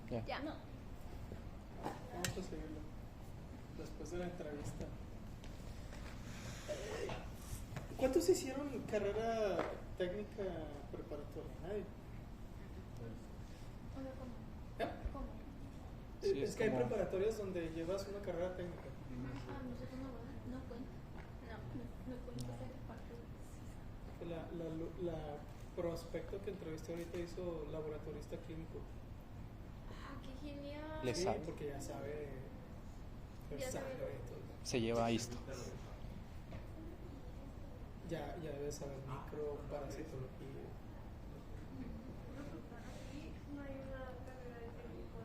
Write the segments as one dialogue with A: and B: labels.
A: Ya.
B: No.
C: Vamos a seguirlo. Después de la entrevista. ¿Cuántos hicieron carrera técnica preparatoria? Nadie. ¿Eh?
B: ¿Cómo?
D: Sí,
C: es
D: es
C: que hay
D: como-
C: preparatorias donde llevas una carrera técnica.
B: Nosotros no cuenta. No cuenta esa parte.
C: La prospecto que entrevisté ahorita hizo laboratorista clínico.
B: Qué genial.
D: Le
C: Sí,
D: sabe.
C: porque ya sabe.
B: Ya sabe.
C: todo.
D: Se lleva esto.
C: Ya debe saber micro, parasitología.
E: No hay una carrera de técnico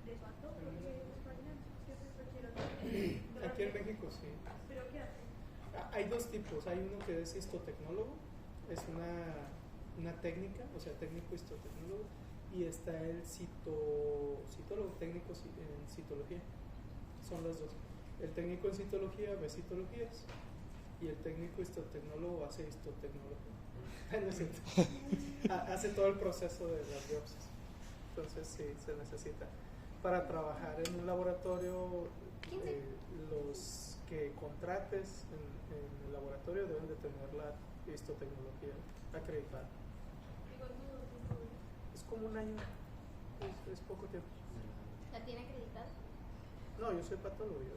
E: de pato, porque en España siempre prefiero
C: Aquí en México sí.
E: ¿Pero qué hace?
C: Hay dos tipos. Hay uno que es histotecnólogo, es una técnica, o sea, técnico histotecnólogo, y está el citólogo técnico en citología. Son las dos. El técnico en citología ve citologías y el técnico histotecnólogo hace histotecnología. No es cierto. Hace todo el proceso de las biopsias. Entonces sí, se necesita. Para trabajar en un laboratorio, los que contrates en el laboratorio deben de tener la histotecnología acreditada. Es como un año, es poco tiempo.
B: ¿La tiene acreditada?
C: No, yo soy patólogo, yo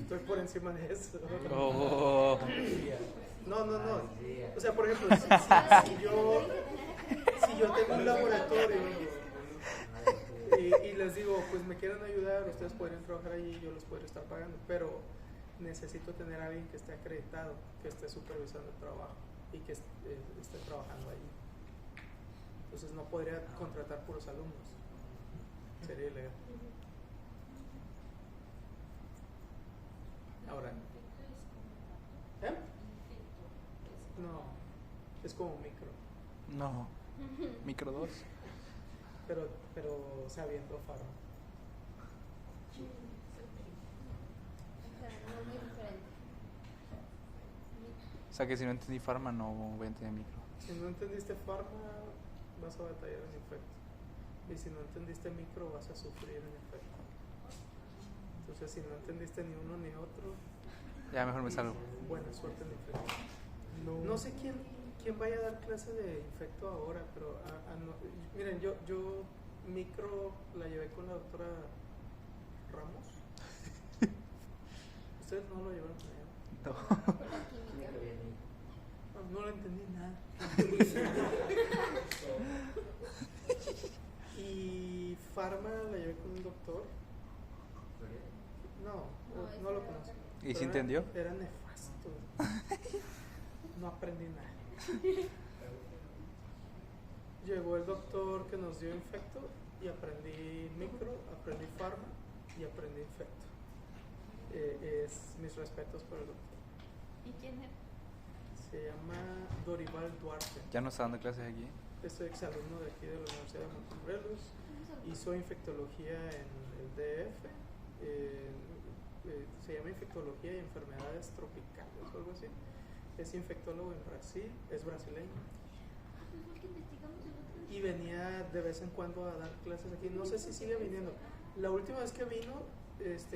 C: estoy por encima de eso.
D: Oh.
C: No. O sea, por ejemplo, si yo tengo un laboratorio y les digo, pues me quieren ayudar, ustedes podrían trabajar allí y yo los podría estar pagando, pero necesito tener a alguien que esté acreditado, que esté supervisando el trabajo y que esté trabajando allí. Entonces no podría contratar puros alumnos, sería ilegal. Ahora, ¿eh? No, es como micro,
D: No. Micro 2.
C: pero sabiendo farma.
B: O sea, no muy diferente.
D: O sea que si no entendí farma no voy a entender micro.
C: Si no entendiste farma, vas a batallar en infecto. Y si no entendiste micro, vas a sufrir en infecto. Entonces, si no entendiste ni uno ni otro,
D: Ya mejor me salgo.
C: buena suerte en infecto. No sé quién vaya a dar clase de infecto ahora, pero miren, yo micro la llevé con la doctora Ramos. Ustedes no lo llevaron con ella.
D: No.
B: Con la química.
C: No le entendí nada. Y farma la llevé con un doctor. No lo conozco.
D: ¿Y
C: Pero
D: si entendió?
C: Era nefasto. No aprendí nada. Llegó el doctor que nos dio infecto y aprendí micro, aprendí farma y aprendí infecto. Mis respetos por el doctor.
B: ¿Y quién es?
C: Se llama Dorival Duarte.
D: Ya no está dando clases aquí.
C: Es exalumno de aquí de la Universidad de Montemorelos. Hizo infectología en el DF. Se llama infectología y enfermedades tropicales o algo así. Es infectólogo en Brasil, es brasileño.
B: Fue el que investigamos el otro día.
C: Y venía de vez en cuando a dar clases aquí. No sé si sigue viniendo. La última vez que vino,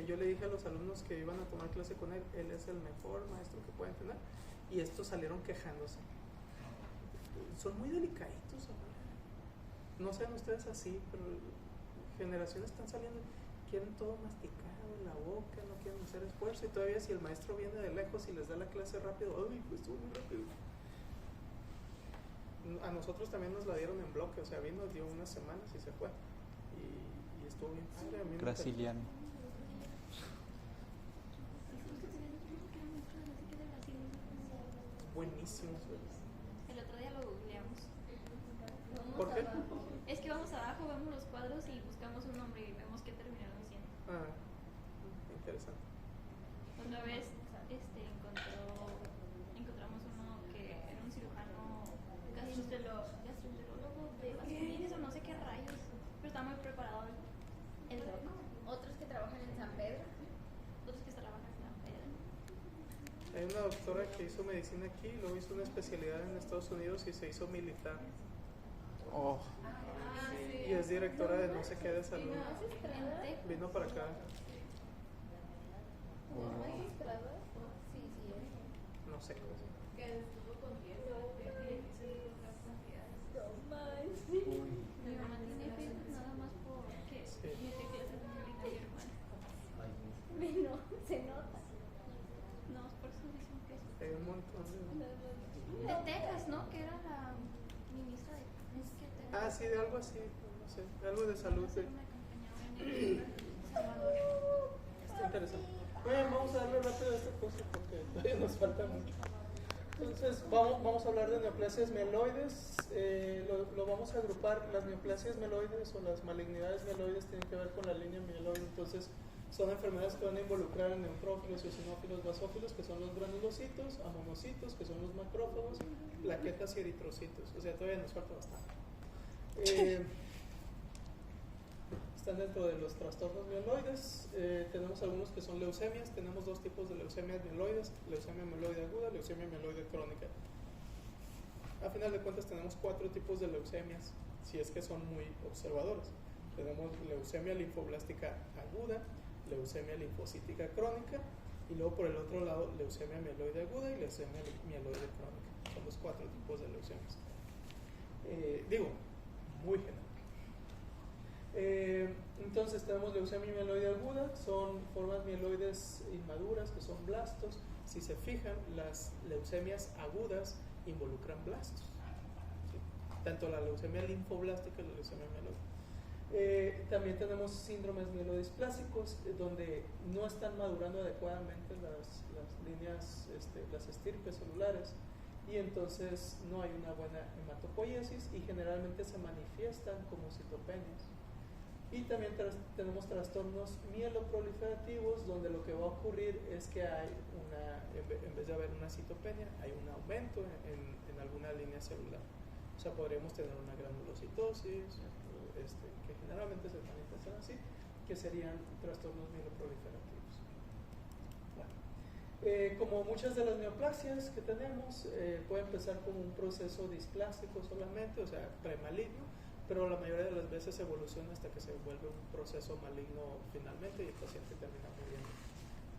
C: yo le dije a los alumnos que iban a tomar clase con él, él es el mejor maestro que pueden tener. Y estos salieron quejándose. Son muy delicaditos ahora. No sean ustedes así, pero generaciones están saliendo, quieren todo masticado en la boca, no quieren hacer esfuerzo. Y todavía si el maestro viene de lejos y les da la clase rápido, ¡ay, pues estuvo muy rápido! A nosotros también nos la dieron en bloque, o sea, vino, dio unas semanas y se fue. Y estuvo bien padre. A mí me
D: Brasiliano.
C: buenísimo.
B: El otro día lo googleamos.
C: ¿Por qué?
B: Es que vamos abajo, vemos los cuadros y buscamos un nombre y vemos qué terminaron siendo.
C: Ah, interesante.
B: Otra vez encontramos uno que era un cirujano gastroenterólogo de vasculitis o no sé qué rayos, pero está muy preparado el loco. Otros que trabajan en San Pedro. Otros que trabajan en San Pedro.
C: Hay una doctora que hizo medicina aquí, luego hizo una especialidad en Estados Unidos y se hizo militar.
D: Oh.
B: Sí.
C: y es directora de no sé qué de salud.
B: En
C: Vino para acá, no sé cómo.
E: Que estuvo contigo, que se hizo las cantidades.
B: Mi mamá tiene Facebook nada más porque
C: Sí.
B: mete clases de violín a mi hermana. No, se nota. No, por eso dicen que es
C: Hay un montón de...
B: de Texas, ¿no? Que era la ministra de Texas.
C: Ah, sí, de algo así, no sé, de algo de salud.
B: Hacer
C: Sí.
B: una campaña ahora en El Salvador.
C: Está interesante. Bien, vamos a darle rápido a esta cosa porque todavía nos falta mucho. Entonces, vamos a hablar de neoplasias mieloides. Lo vamos a agrupar. Las neoplasias mieloides o las malignidades mieloides tienen que ver con la línea mieloide. Entonces, son enfermedades que van a involucrar a neutrófilos, eosinófilos, basófilos, que son los granulocitos, a monocitos, que son los macrófagos, plaquetas y eritrocitos. O sea, todavía nos falta bastante. Están dentro de los trastornos mieloides. Tenemos algunos que son leucemias. Tenemos dos tipos de leucemias mieloides: leucemia mieloide aguda, leucemia mieloide crónica. A final de cuentas tenemos 4 tipos de leucemias, si es que son muy observadores. Tenemos leucemia linfoblástica aguda, leucemia linfocítica crónica, y luego por el otro lado leucemia mieloide aguda y leucemia mieloide crónica. Son los 4 tipos de leucemias. Digo, muy general. Entonces tenemos leucemia mieloide aguda, son formas mieloides inmaduras que son blastos. Si se fijan, las leucemias agudas involucran blastos, ¿sí? Tanto la leucemia linfoblástica y la leucemia mieloide. También tenemos síndromes mielodisplásicos, donde no están madurando adecuadamente las líneas, las estirpes celulares, y entonces no hay una buena hematopoiesis y generalmente se manifiestan como citopenias. Y también tenemos trastornos mieloproliferativos, donde lo que va a ocurrir es que hay en vez de haber una citopenia, hay un aumento en alguna línea celular. O sea, podríamos tener una granulocitosis, que generalmente se manifiestan así, que serían trastornos mieloproliferativos. Bueno, como muchas de las neoplasias que tenemos, puede empezar como un proceso displásico solamente, o sea, premaligno, pero la mayoría de las veces evoluciona hasta que se vuelve un proceso maligno finalmente y el paciente termina muriendo.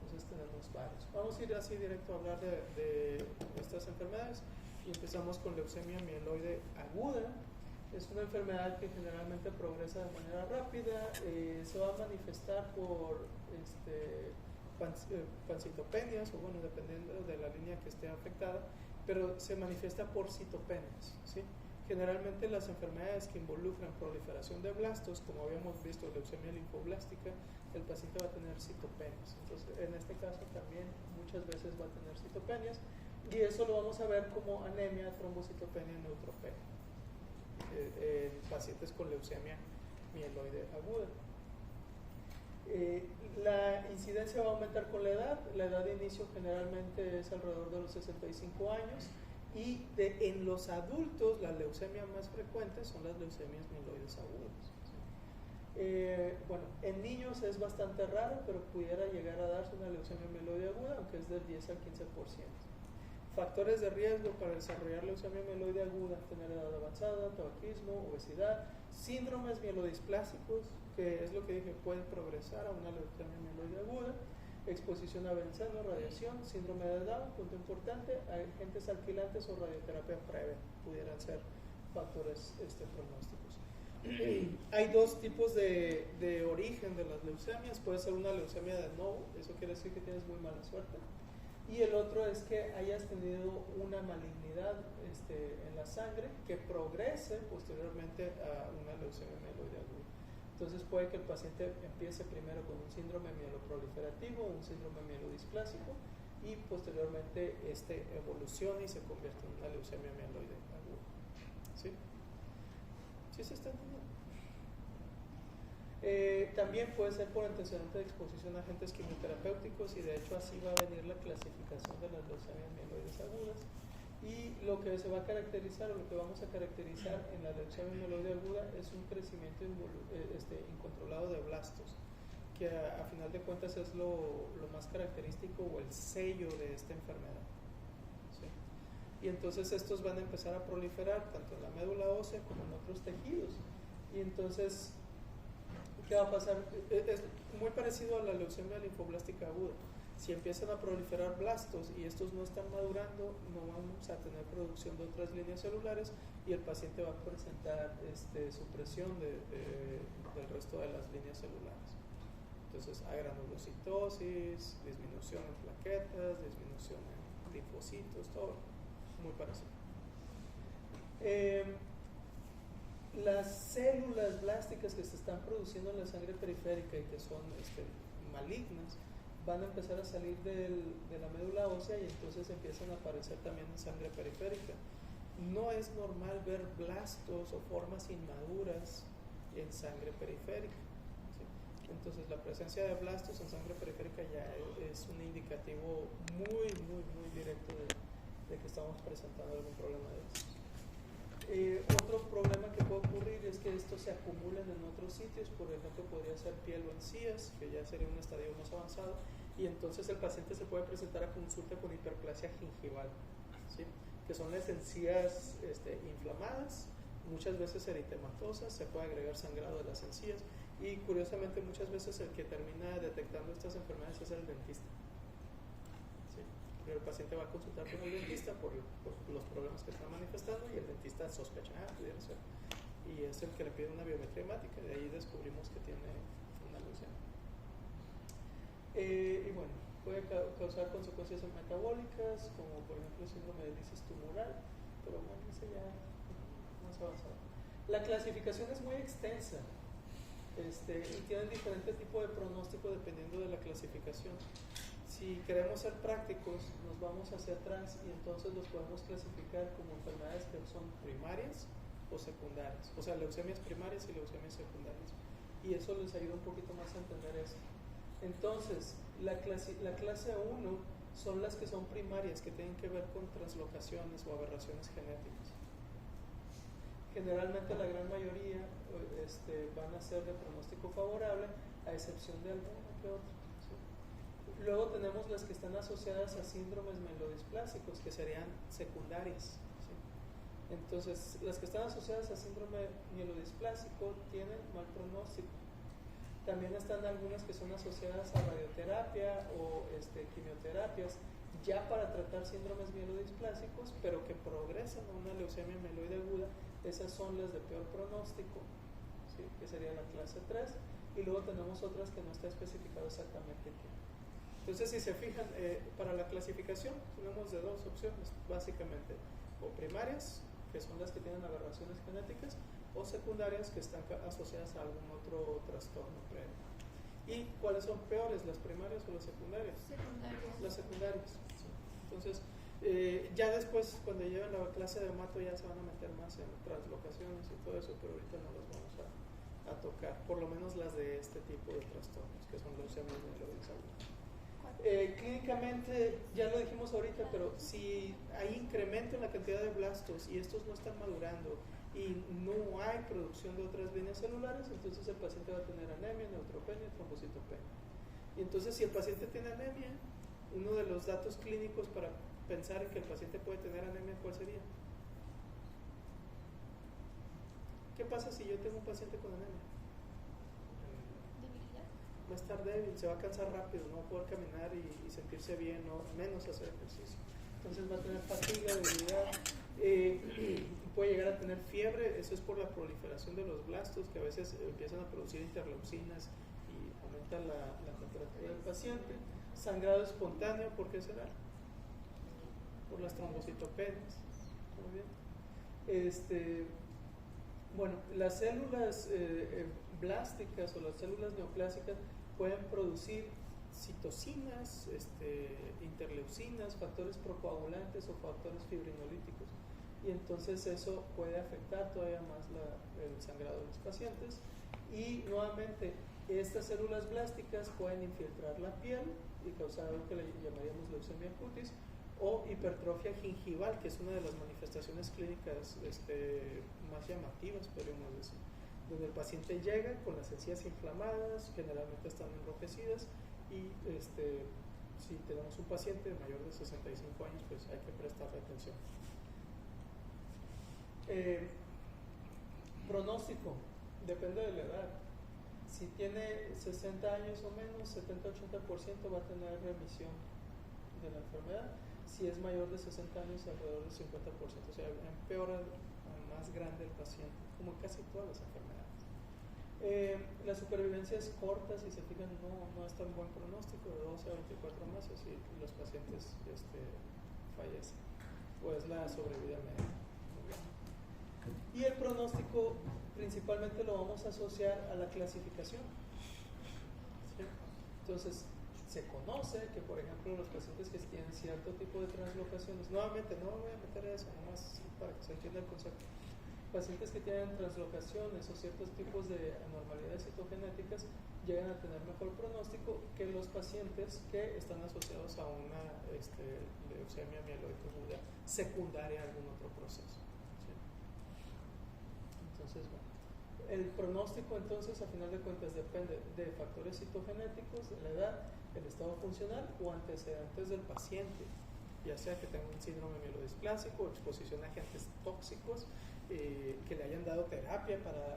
C: Entonces tenemos varios. Vamos a ir así directo a hablar de estas enfermedades y empezamos con leucemia mieloide aguda. Es una enfermedad que generalmente progresa de manera rápida, se va a manifestar por pancitopenias, o bueno, dependiendo de la línea que esté afectada, pero se manifiesta por citopenias, ¿sí? Generalmente las enfermedades que involucran proliferación de blastos, como habíamos visto, leucemia linfoblástica, el paciente va a tener citopenias. Entonces, en este caso también muchas veces va a tener citopenias, y eso lo vamos a ver como anemia, trombocitopenia, neutropenia en pacientes con leucemia mieloide aguda. La incidencia va a aumentar con la edad de inicio generalmente es alrededor de los 65 años, y en los adultos la leucemia más frecuente son las leucemias mieloides agudas, ¿sí? Bueno, en niños es bastante raro, pero pudiera llegar a darse una leucemia mieloide aguda, aunque es del 10 al 15%. Factores de riesgo para desarrollar leucemia mieloide aguda: tener edad avanzada, tabaquismo, obesidad, síndromes mielodisplásicos, que es lo que dije, pueden progresar a una leucemia mieloide aguda, exposición a benceno, radiación, síndrome de Down, punto importante, agentes alquilantes o radioterapia previa pudieran ser factores pronósticos. Hay dos tipos de origen de las leucemias. Puede ser una leucemia de novo, eso quiere decir que tienes muy mala suerte, y el otro es que hayas tenido una malignidad en la sangre que progrese posteriormente a una leucemia mieloide aguda. Entonces puede que el paciente empiece primero con un síndrome mieloproliferativo, un síndrome mielodisplásico, y posteriormente evolucione y se convierte en una leucemia mieloide aguda. ¿Sí? ¿Sí se está entendiendo? También puede ser por antecedente de exposición a agentes quimioterapéuticos, y de hecho así va a venir la clasificación de las leucemias mieloides agudas. Y lo que se va a caracterizar, o lo que vamos a caracterizar en la leucemia mieloide aguda, es un crecimiento incontrolado de blastos, que a final de cuentas es lo más característico o el sello de esta enfermedad, ¿sí? Y entonces estos van a empezar a proliferar tanto en la médula ósea como en otros tejidos. Y entonces, ¿qué va a pasar? Es muy parecido a la leucemia linfoblástica aguda. Si empiezan a proliferar blastos y estos no están madurando, no vamos a tener producción de otras líneas celulares y el paciente va a presentar supresión del resto de las líneas celulares. Entonces hay granulocitosis, disminución en plaquetas, disminución en linfocitos, todo muy parecido. Las células blásticas que se están produciendo en la sangre periférica y que son malignas van a empezar a salir de la médula ósea y entonces empiezan a aparecer también en sangre periférica. No es normal ver blastos o formas inmaduras en sangre periférica. ¿Sí? Entonces la presencia de blastos en sangre periférica ya es un indicativo muy directo de que estamos presentando algún problema de eso. Otro problema que puede ocurrir es que estos se acumulen en otros sitios, por ejemplo podría ser piel o encías, que ya sería un estadio más avanzado, y entonces el paciente se puede presentar a consulta con hiperplasia gingival, ¿sí? Que son las encías inflamadas, muchas veces eritematosas, se puede agregar sangrado de las encías, y curiosamente muchas veces el que termina detectando estas enfermedades es el dentista. El paciente va a consultar con el dentista por los problemas que está manifestando y el dentista sospecha, pudiera ser. Y es el que le pide una biometría hemática, de ahí descubrimos que tiene una leucemia. Y bueno, puede causar consecuencias metabólicas, como por ejemplo el síndrome de lisis tumoral, pero bueno, ese ya más avanzado. La clasificación es muy extensa y tienen diferentes tipos de pronóstico dependiendo de la clasificación. Si queremos ser prácticos, nos vamos hacia atrás y entonces los podemos clasificar como enfermedades que son primarias o secundarias, o sea, leucemias primarias y leucemias secundarias. Y eso les ayuda un poquito más a entender eso. Entonces, la clase 1 son las que son primarias, que tienen que ver con translocaciones o aberraciones genéticas. Generalmente la gran mayoría van a ser de pronóstico favorable, a excepción de alguna que otra. Luego tenemos las que están asociadas a síndromes mielodisplásicos, que serían secundarias. ¿Sí? Entonces, las que están asociadas a síndrome mielodisplásico tienen mal pronóstico. También están algunas que son asociadas a radioterapia o quimioterapias, ya para tratar síndromes mielodisplásicos, pero que progresan a una leucemia mieloide aguda. Esas son las de peor pronóstico, ¿sí? Que sería la clase 3. Y luego tenemos otras que no está especificado exactamente qué. Entonces, si se fijan, para la clasificación tenemos de dos opciones, básicamente, o primarias, que son las que tienen aberraciones genéticas, o secundarias, que están asociadas a algún otro trastorno previo. ¿Y cuáles son peores, las primarias o las secundarias?
B: Secundarias.
C: Las secundarias. Sí. Entonces, ya después, cuando lleven la clase de hemato, ya se van a meter más en translocaciones y todo eso, pero ahorita no las vamos a tocar, por lo menos las de este tipo de trastornos, que son leucemias mieloides agudas. Clínicamente, ya lo dijimos ahorita, pero si hay incremento en la cantidad de blastos y estos no están madurando y no hay producción de otras líneas celulares, entonces el paciente va a tener anemia, neutropenia y trombocitopenia. Y entonces, si el paciente tiene anemia, uno de los datos clínicos para pensar en que el paciente puede tener anemia, ¿cuál sería? ¿Qué pasa si yo tengo un paciente con anemia? Va a estar débil, se va a cansar rápido, no va a poder caminar y sentirse bien, o menos hacer ejercicio. Entonces va a tener fatiga, debilidad, puede llegar a tener fiebre. Eso es por la proliferación de los blastos, que a veces empiezan a producir interleucinas y aumentan la temperatura del paciente. Sangrado espontáneo, ¿por qué será? Por las trombocitopenias. Muy bien. Bueno, las células blásticas o las células neoplásicas pueden producir citocinas, interleucinas, factores procoagulantes o factores fibrinolíticos, y entonces eso puede afectar todavía más el sangrado de los pacientes. Y nuevamente, estas células blásticas pueden infiltrar la piel y causar algo que le llamaríamos leucemia cutis o hipertrofia gingival, que es una de las manifestaciones clínicas más llamativas, podríamos decir, donde el paciente llega con las encías inflamadas, generalmente están enrojecidas, y si tenemos un paciente mayor de 65 años, pues hay que prestarle atención. Pronóstico. Depende de la edad. Si tiene 60 años o menos, 70-80% va a tener remisión de la enfermedad. Si es mayor de 60 años, alrededor del 50%. O sea, empeora a más grande el paciente, como casi todas las enfermedades. La supervivencia es corta, si se fijan, no es tan buen pronóstico, de 12 a 24 meses y los pacientes fallecen. Pues la sobrevida media. Y el pronóstico principalmente lo vamos a asociar a la clasificación. ¿Sí? Entonces, se conoce que, por ejemplo, los pacientes que tienen cierto tipo de translocaciones, nuevamente no me voy a meter a eso, nomás para que se entienda el concepto. Pacientes que tienen translocaciones o ciertos tipos de anormalidades citogenéticas llegan a tener mejor pronóstico que los pacientes que están asociados a una leucemia mieloide aguda secundaria a algún otro proceso. ¿Sí? Entonces, bueno, el pronóstico entonces a final de cuentas depende de factores citogenéticos, de la edad, el estado funcional o antecedentes del paciente, ya sea que tenga un síndrome mielodisplásico, exposición a agentes tóxicos, que le hayan dado terapia para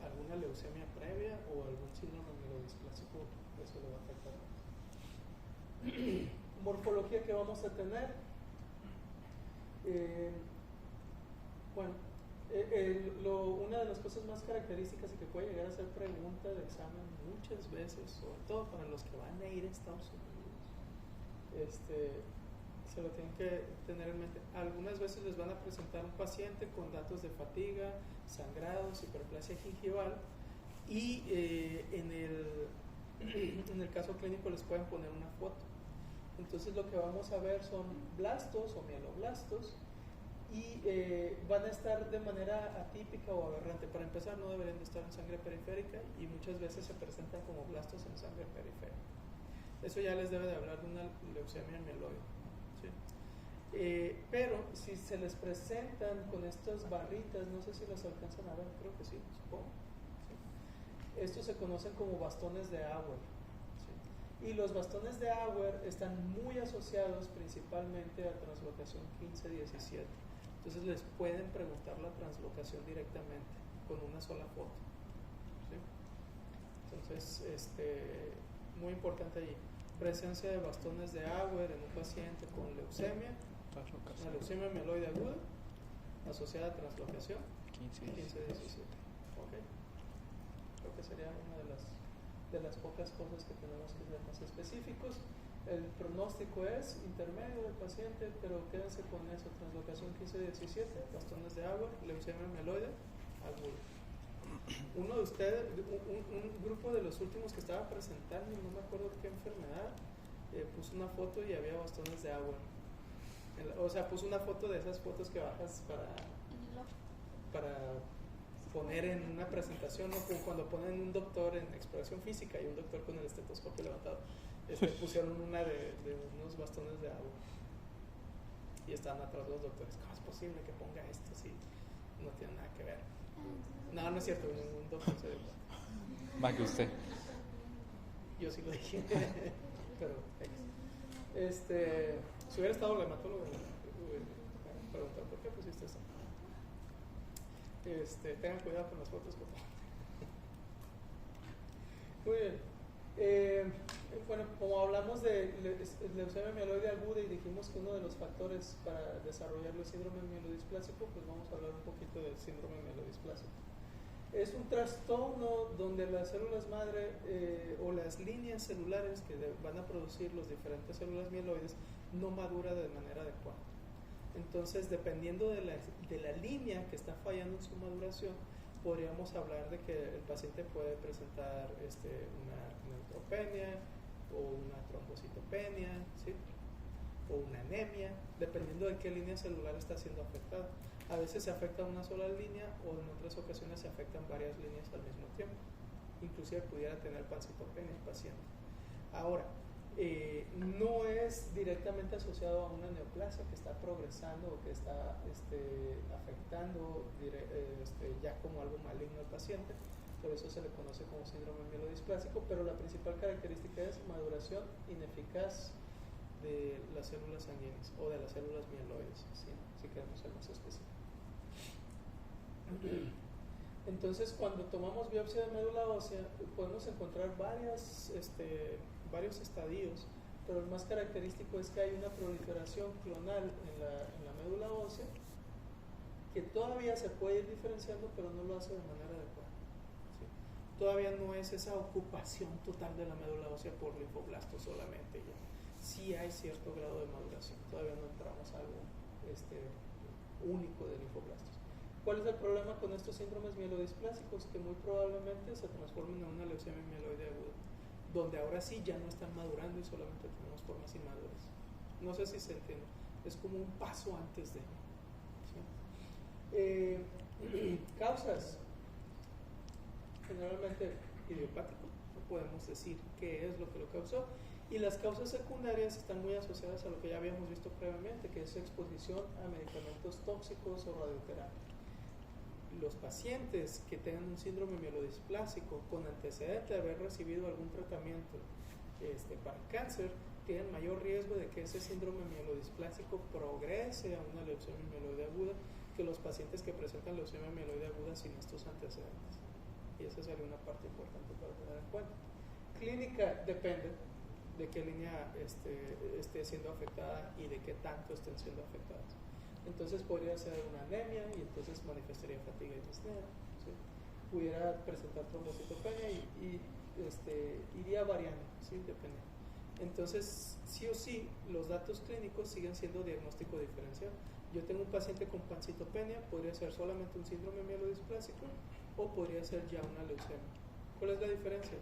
C: alguna leucemia previa o algún síndrome mielodisplásico, eso le va a afectar. Morfología que vamos a tener. Una de las cosas más características y que puede llegar a ser pregunta de examen muchas veces, sobre todo para los que van a ir a Estados Unidos, se lo tienen que tener en mente. Algunas veces les van a presentar un paciente con datos de fatiga, sangrados, hiperplasia gingival y en el caso clínico les pueden poner una foto. Entonces lo que vamos a ver son blastos o mieloblastos y van a estar de manera atípica o aberrante. Para empezar, no deberían de estar en sangre periférica y muchas veces se presentan como blastos en sangre periférica. Eso ya les debe de hablar de una leucemia mieloide. ¿Sí? Pero si se les presentan con estas barritas, no sé si las alcanzan a ver, creo que sí, supongo. ¿Sí? Estos se conocen como bastones de Auer. ¿Sí? Y los bastones de Auer están muy asociados principalmente a translocación 15-17. Entonces les pueden preguntar la translocación directamente con una sola foto. ¿Sí? Entonces, muy importante allí. Presencia de bastones de Auer en un paciente con leucemia, una leucemia mieloide aguda asociada a translocación 15-17. ¿Okay? Creo que sería una de las pocas cosas que tenemos que ser más específicos. El pronóstico es intermedio del paciente, pero quédense con eso: translocación 15-17, bastones de Auer, leucemia mieloide aguda. Uno de ustedes, un grupo de los últimos que estaba presentando, no me acuerdo qué enfermedad, puso una foto y había bastones de Auer. O sea, puso una foto de esas fotos que bajas para poner en una presentación, ¿no? Como cuando ponen un doctor en exploración física y un doctor con el estetoscopio levantado. Pusieron una de unos bastones de Auer y estaban atrás los doctores. ¿Cómo es posible que ponga esto si no tiene nada que ver? No es cierto, ningún doctor se dio cuenta.
D: Más que usted.
C: Yo sí lo dije. Pero si hubiera estado el hematólogo, me preguntar por qué pusiste eso. Tengan cuidado con las fotos, por favor. Muy bien. Bueno, como hablamos de leucemia mieloide aguda y dijimos que uno de los factores para desarrollar el síndrome mielodisplásico, pues vamos a hablar un poquito del síndrome mielodisplásico. Es un trastorno donde las células madre o las líneas celulares que van a producir las diferentes células mieloides no madura de manera adecuada. Entonces, dependiendo de la línea que está fallando en su maduración, podríamos hablar de que el paciente puede presentar una neutropenia o una trombocitopenia, ¿sí? O una anemia, dependiendo de qué línea celular está siendo afectada. A veces se afecta una sola línea o en otras ocasiones se afectan varias líneas al mismo tiempo. Inclusive pudiera tener pancitopenia el paciente. Ahora, no es directamente asociado a una neoplasia que está progresando o que está afectando ya como algo maligno al paciente. Por eso se le conoce como síndrome mielodisplásico, pero la principal característica es maduración ineficaz de las células sanguíneas o de las células mieloides, si queremos ser más específicos. Entonces, cuando tomamos biopsia de médula ósea, podemos encontrar varios estadios, pero el más característico es que hay una proliferación clonal en la médula ósea que todavía se puede ir diferenciando, pero no lo hace de manera adecuada. ¿Sí? Todavía no es esa ocupación total de la médula ósea por linfoblastos solamente. Ya. Sí hay cierto grado de maduración, todavía no entramos a algo único de linfoblastos. ¿Cuál es el problema con estos síndromes mielodisplásicos? Que muy probablemente se transformen en una leucemia mieloide aguda, donde ahora sí ya no están madurando y solamente tenemos formas inmaduras. No sé si se entiende, es como un paso antes de. ¿Sí? Causas, generalmente idiopático, no podemos decir qué es lo que lo causó, y las causas secundarias están muy asociadas a lo que ya habíamos visto previamente, que es exposición a medicamentos tóxicos o radioterapia. Los pacientes que tengan un síndrome mielodisplásico con antecedente de haber recibido algún tratamiento para cáncer tienen mayor riesgo de que ese síndrome mielodisplásico progrese a una leucemia mieloide aguda que los pacientes que presentan leucemia mieloide aguda sin estos antecedentes. Y esa sería una parte importante para tener en cuenta. Clínica depende de qué línea esté siendo afectada y de qué tanto estén siendo afectadas. Entonces podría ser una anemia y entonces manifestaría fatiga y disnea, ¿sí? Pudiera presentar trombocitopenia y iría variando, ¿sí? Depende. Entonces, sí o sí, los datos clínicos siguen siendo diagnóstico diferencial. Yo tengo un paciente con pancitopenia, podría ser solamente un síndrome mielodisplásico o podría ser ya una leucemia. ¿Cuál es la diferencia?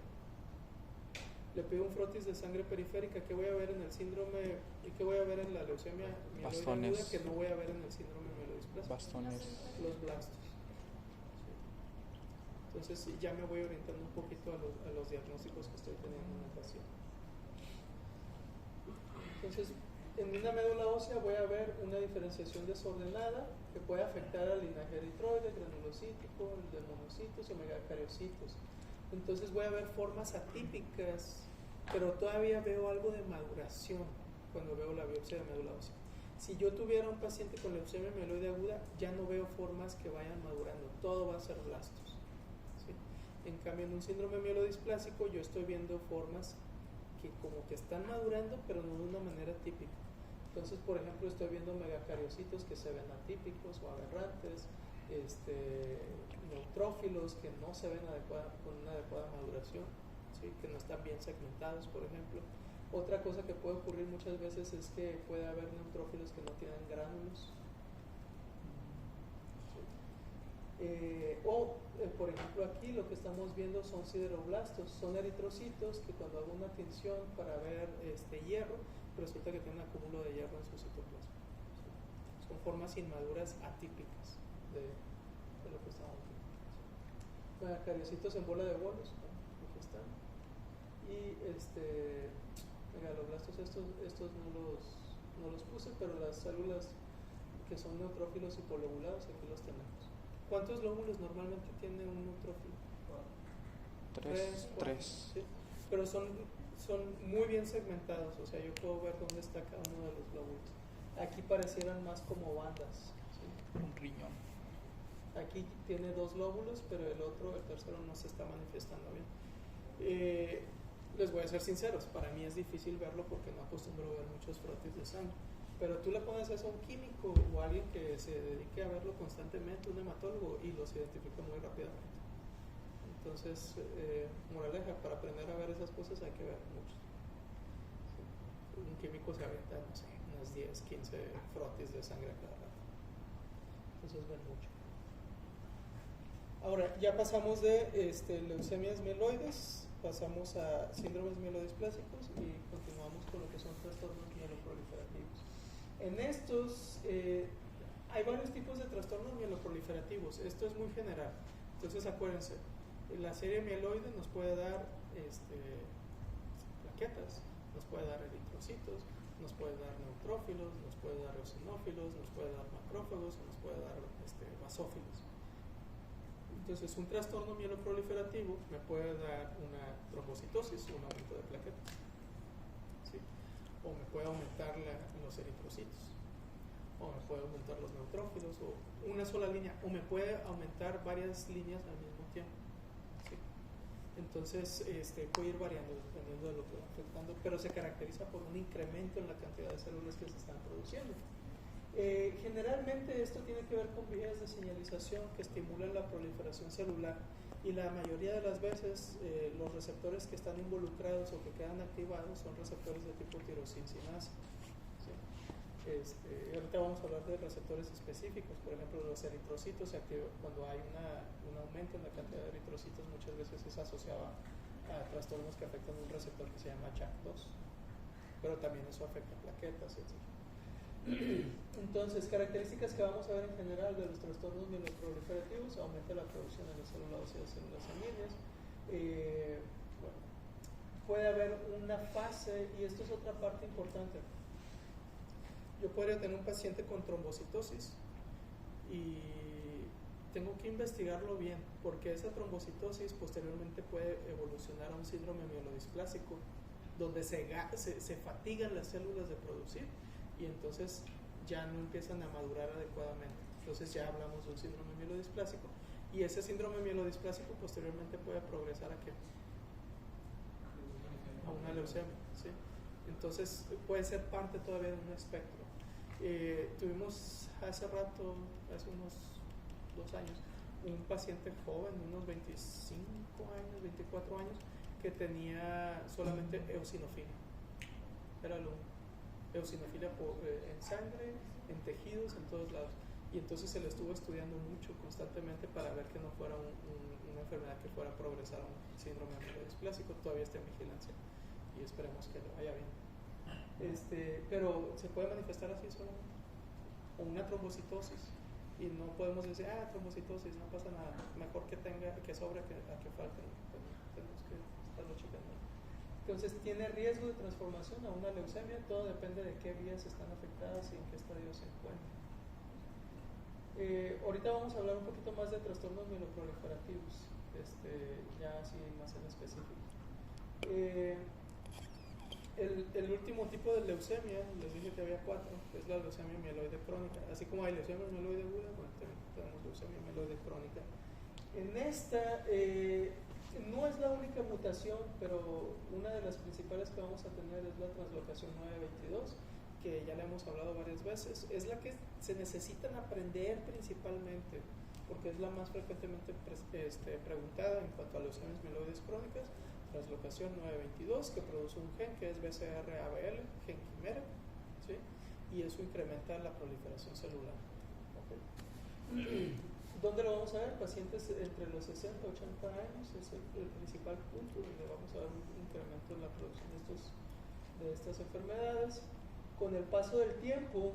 C: Le pido un frotis de sangre periférica, ¿qué voy a ver en el síndrome y qué voy a ver en la leucemia mieloide aguda que no voy a ver en el síndrome mielodisplásico?
D: Bastones.
C: Los blastos. Sí. Entonces sí, ya me voy orientando un poquito a los diagnósticos que estoy teniendo en el paciente. Entonces, en una médula ósea voy a ver una diferenciación desordenada que puede afectar al linaje eritroide, granulocítico, el de monocitos o megacariocitos. Entonces voy a ver formas atípicas, pero todavía veo algo de maduración cuando veo la biopsia de médula ósea. Si yo tuviera un paciente con leucemia mieloide aguda, ya no veo formas que vayan madurando, todo va a ser blastos. ¿Sí? En cambio, en un síndrome mielodisplásico yo estoy viendo formas que como que están madurando, pero no de una manera típica. Entonces, por ejemplo, estoy viendo megacariocitos que se ven atípicos o aberrantes, neutrófilos que no se ven con una adecuada maduración, ¿sí? Que no están bien segmentados, por ejemplo. Otra cosa que puede ocurrir muchas veces es que puede haber neutrófilos que no tienen gránulos. ¿Sí? Por ejemplo, aquí lo que estamos viendo son sideroblastos, son eritrocitos que cuando hago una tinción para ver hierro, resulta que tienen un acúmulo de hierro en su citoplasma. ¿Sí? Son formas inmaduras atípicas de lo que estamos viendo. Megacariocitos en bola de bolos, ¿no? Aquí están. Y megaloblastos, estos no los puse, pero las células que son neutrófilos hipolobulados, aquí los tenemos. ¿Cuántos lóbulos normalmente tiene un neutrófilo? Tres. ¿Sí? Pero son muy bien segmentados, o sea, yo puedo ver dónde está cada uno de los lóbulos. Aquí parecieran más como bandas. ¿Sí?
D: Un riñón.
C: Aquí tiene 2 lóbulos, pero el tercero no se está manifestando bien. Les voy a ser sinceros, para mí es difícil verlo porque no acostumbro a ver muchos frotis de sangre. Pero tú le pones eso a un químico o a alguien que se dedique a verlo constantemente, un hematólogo, y los identifica muy rápidamente. Entonces, moraleja, para aprender a ver esas cosas hay que ver mucho. Sí. Un químico se avienta, no sé, unas 10, 15 frotis de sangre cada rato. Entonces ven mucho. Ahora, ya pasamos de leucemias mieloides, pasamos a síndromes mielodisplásicos y continuamos con lo que son trastornos mieloproliferativos. En estos hay varios tipos de trastornos mieloproliferativos, esto es muy general, entonces acuérdense, la serie mieloide nos puede dar plaquetas, nos puede dar eritrocitos, nos puede dar neutrófilos, nos puede dar eosinófilos, nos puede dar macrófagos, nos puede dar basófilos. Entonces, un trastorno mieloproliferativo me puede dar una trombocitosis, un aumento de plaquetas, ¿sí? O me puede aumentar los eritrocitos, o me puede aumentar los neutrófilos, o una sola línea, o me puede aumentar varias líneas al mismo tiempo. ¿Sí? Entonces puede ir variando dependiendo de lo que va afectando, pero se caracteriza por un incremento en la cantidad de células que se están produciendo. Generalmente esto tiene que ver con vías de señalización que estimulan la proliferación celular, y la mayoría de las veces los receptores que están involucrados o que quedan activados son receptores de tipo tirosincinasa. ¿Sí? Ahorita vamos a hablar de receptores específicos. Por ejemplo, los eritrocitos se activan cuando hay un aumento en la cantidad de eritrocitos, muchas veces es asociado a trastornos que afectan un receptor que se llama JAK2, pero también eso afecta plaquetas, etc. Entonces, características que vamos a ver en general de los trastornos mieloproliferativos: aumenta la producción de la célula ósea de células sanguíneas. Bueno, puede haber una fase, y esto es otra parte importante. Yo podría tener un paciente con trombocitosis y tengo que investigarlo bien, porque esa trombocitosis posteriormente puede evolucionar a un síndrome mielodisplásico, donde se fatigan las células de producir y entonces ya no empiezan a madurar adecuadamente. Entonces ya hablamos de un síndrome mielodisplásico, y ese síndrome mielodisplásico posteriormente puede progresar a ¿qué? A una leucemia, ¿sí? Entonces puede ser parte todavía de un espectro. Tuvimos hace rato, hace unos 2 años, un paciente joven, unos 25 años, 24 años, que tenía solamente eosinofilia. Era lo único. Eosinofilia en sangre, en tejidos, en todos lados. Y entonces se le estuvo estudiando mucho constantemente para ver que no fuera una enfermedad que fuera a progresar a un síndrome mielodisplásico. Todavía está en vigilancia y esperemos que lo vaya bien. Pero se puede manifestar así solamente, o una trombocitosis, y no podemos decir, trombocitosis, no pasa nada, mejor que sobre a que falte. Tenemos que estarlo checando. Entonces tiene riesgo de transformación a una leucemia. Todo depende de qué vías están afectadas y en qué estadio se encuentran. Ahorita vamos a hablar un poquito más de trastornos mieloproliferativos, ya así más en específico. El último tipo de leucemia, les dije que había 4, es la leucemia mieloide crónica. Así como hay leucemia mieloide aguda, bueno, también tenemos leucemia mieloide crónica. En esta no es la única mutación, pero una de las principales que vamos a tener es la translocación 922, que ya le hemos hablado varias veces. Es la que se necesitan aprender principalmente, porque es la más frecuentemente preguntada en cuanto a leucemias mieloides crónicas. Translocación 922, que produce un gen que es BCR-ABL, gen quimera, ¿sí? Y eso incrementa la proliferación celular. ¿Okay? ¿Dónde lo vamos a ver? Pacientes entre los 60 y 80 años es el principal punto donde vamos a ver un incremento en la producción de estas enfermedades. Con el paso del tiempo,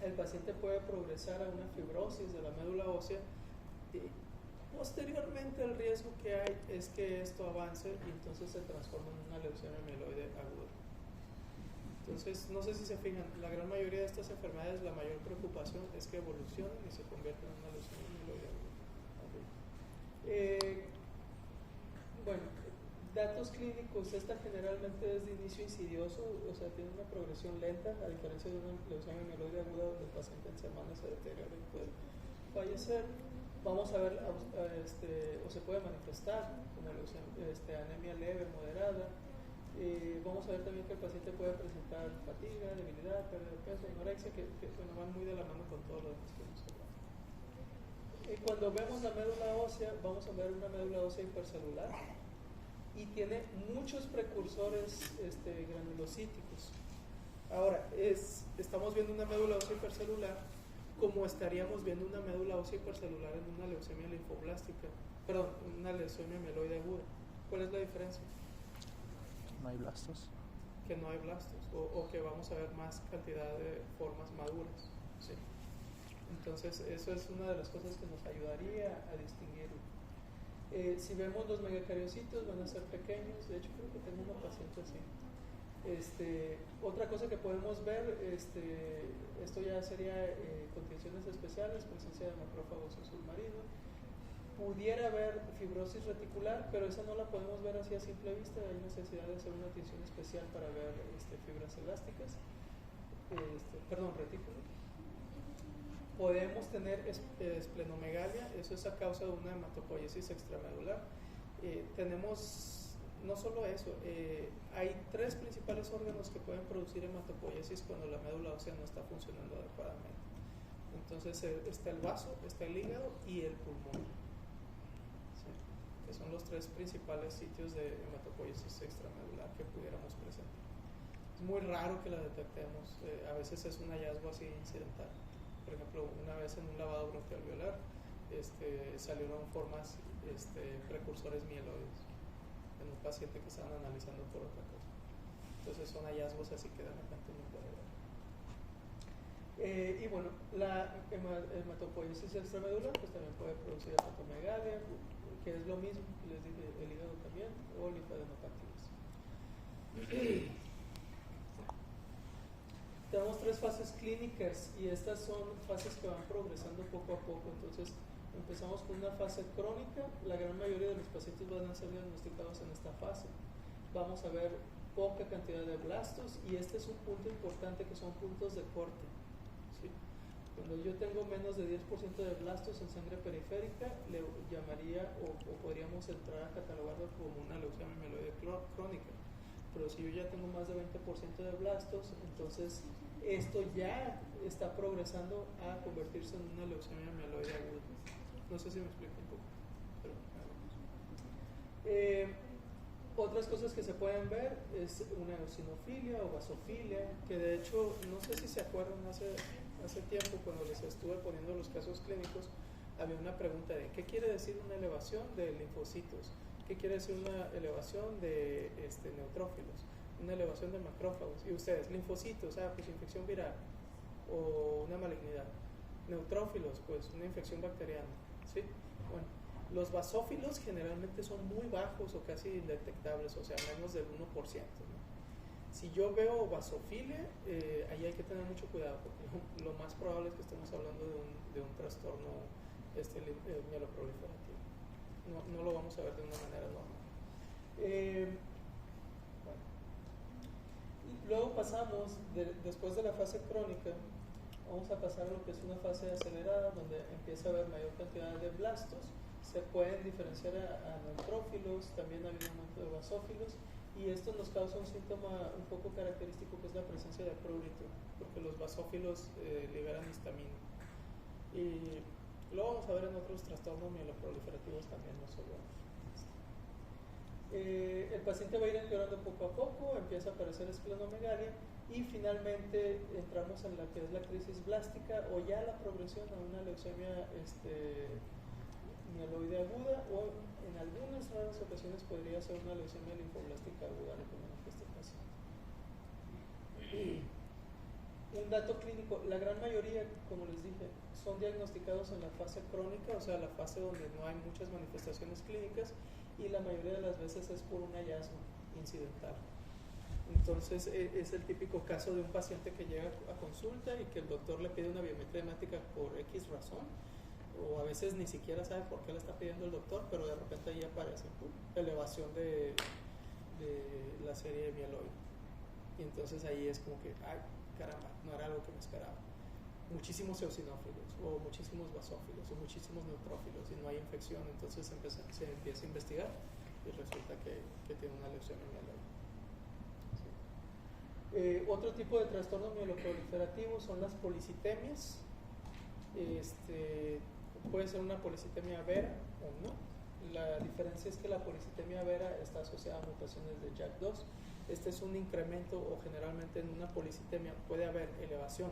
C: el paciente puede progresar a una fibrosis de la médula ósea. Posteriormente, el riesgo que hay es que esto avance y entonces se transforma en una leucemia mieloide aguda. Entonces, no sé si se fijan, la gran mayoría de estas enfermedades, la mayor preocupación es que evolucionen y se conviertan en una leucemia mieloide aguda. Okay. Bueno, datos clínicos. Esta generalmente es de inicio insidioso, o sea, tiene una progresión lenta, a diferencia de una leucemia mieloide aguda donde el paciente en semanas se deteriora y puede fallecer. Vamos a ver, o se puede manifestar como anemia leve, moderada. Vamos a ver también que el paciente puede presentar fatiga, debilidad, pérdida de peso, anorexia, que bueno, van muy de la mano con todo lo demás que hemos hablado. Cuando vemos la médula ósea, vamos a ver una médula ósea hipercelular y tiene muchos precursores granulocíticos. Ahora, estamos viendo una médula ósea hipercelular como estaríamos viendo una médula ósea hipercelular en una leucemia linfoblástica, perdón, una leucemia mieloide aguda. ¿Cuál es la diferencia?
D: No hay blastos.
C: Que no hay blastos, o que vamos a ver más cantidad de formas maduras. ¿Sí? Entonces, eso es una de las cosas que nos ayudaría a distinguirlo. Si vemos los megacariocitos, van a ser pequeños. De hecho, creo que tengo una paciente así. Otra cosa que podemos ver, esto ya sería condiciones especiales, presencia de macrófagos en submarino. Pudiera haber fibrosis reticular, pero esa no la podemos ver así a simple vista. Hay necesidad de hacer una tinción especial para ver fibras elásticas, retículos. Podemos tener esplenomegalia, eso es a causa de una hematopoiesis extramedular. Tenemos no solo eso, hay 3 principales órganos que pueden producir hematopoiesis cuando la médula ósea no está funcionando adecuadamente. Entonces está el vaso, está el hígado y el pulmón, ¿sí? Que son los 3 principales sitios de hematopoiesis extramedular que pudiéramos presentar. Es muy raro que la detectemos, a veces es un hallazgo así incidental. Por ejemplo, una vez en un lavado bronquialveolar salieron formas precursores mieloides en un paciente que estaban analizando por otra cosa. Entonces son hallazgos así que de repente no puede ver. Y bueno, la hematopoiesis extramedular pues también puede producir hepatomegalia, que es lo mismo, les dije, el hígado también, o linfadenopatías. Tenemos 3 fases clínicas y estas son fases que van progresando poco a poco. Entonces empezamos con una fase crónica, la gran mayoría de los pacientes van a ser diagnosticados en esta fase. Vamos a ver poca cantidad de blastos y este es un punto importante que son puntos de corte, ¿sí? Cuando yo tengo menos de 10% de blastos en sangre periférica, le llamaría o podríamos entrar a catalogarlo como una leucemia mieloide crónica. Pero si yo ya tengo más de 20% de blastos, entonces esto ya está progresando a convertirse en una leucemia mieloide aguda. No sé si me explico un poco. Otras cosas que se pueden ver es una eosinofilia o basofilia, que de hecho, no sé si se acuerdan, hace tiempo cuando les estuve poniendo los casos clínicos, había una pregunta de ¿qué quiere decir una elevación de linfocitos? ¿Qué quiere decir una elevación de neutrófilos? Una elevación de macrófagos. Y ustedes, linfocitos, pues infección viral o una malignidad. Neutrófilos, pues una infección bacteriana, ¿sí? Bueno, los basófilos generalmente son muy bajos o casi indetectables, o sea, menos del 1%, ¿no? Si yo veo basofilia, ahí hay que tener mucho cuidado, porque lo más probable es que estemos hablando de un trastorno mieloproliferativo. No lo vamos a ver de una manera normal. Bueno. Luego pasamos, después de la fase crónica, vamos a pasar a lo que es una fase acelerada, donde empieza a haber mayor cantidad de blastos, se pueden diferenciar a neutrófilos, también hay un aumento de basófilos, y esto nos causa un síntoma un poco característico que es la presencia de prurito, porque los basófilos liberan histamina. Y lo vamos a ver en otros trastornos mieloproliferativos también, no solo. El paciente va a ir empeorando poco a poco, empieza a aparecer esplenomegalia y finalmente entramos en la que es la crisis blástica o ya la progresión a una leucemia mieloide aguda o en algunas raras ocasiones podría ser una leucemia linfoblástica aguda, lo que manifiesta el paciente. Un dato clínico, la gran mayoría, como les dije, son diagnosticados en la fase crónica, o sea, la fase donde no hay muchas manifestaciones clínicas y la mayoría de las veces es por un hallazgo incidental. Entonces es el típico caso de un paciente que llega a consulta y que el doctor le pide una biometría hemática por X razón, o a veces ni siquiera sabe por qué le está pidiendo el doctor, pero de repente ahí aparece elevación de la serie mieloide. Y entonces ahí es como que, ay, caramba, no era algo que me esperaba. Muchísimos eosinófilos, o muchísimos basófilos, o muchísimos neutrófilos, y no hay infección, entonces se empieza a investigar y resulta que tiene una leucemia mieloide. Sí. Otro tipo de trastorno mieloproliferativo son las policitemias. Puede ser una policitemia vera o no. La diferencia es que la policitemia vera está asociada a mutaciones de JAK2. Este es un incremento, o generalmente en una policitemia puede haber elevación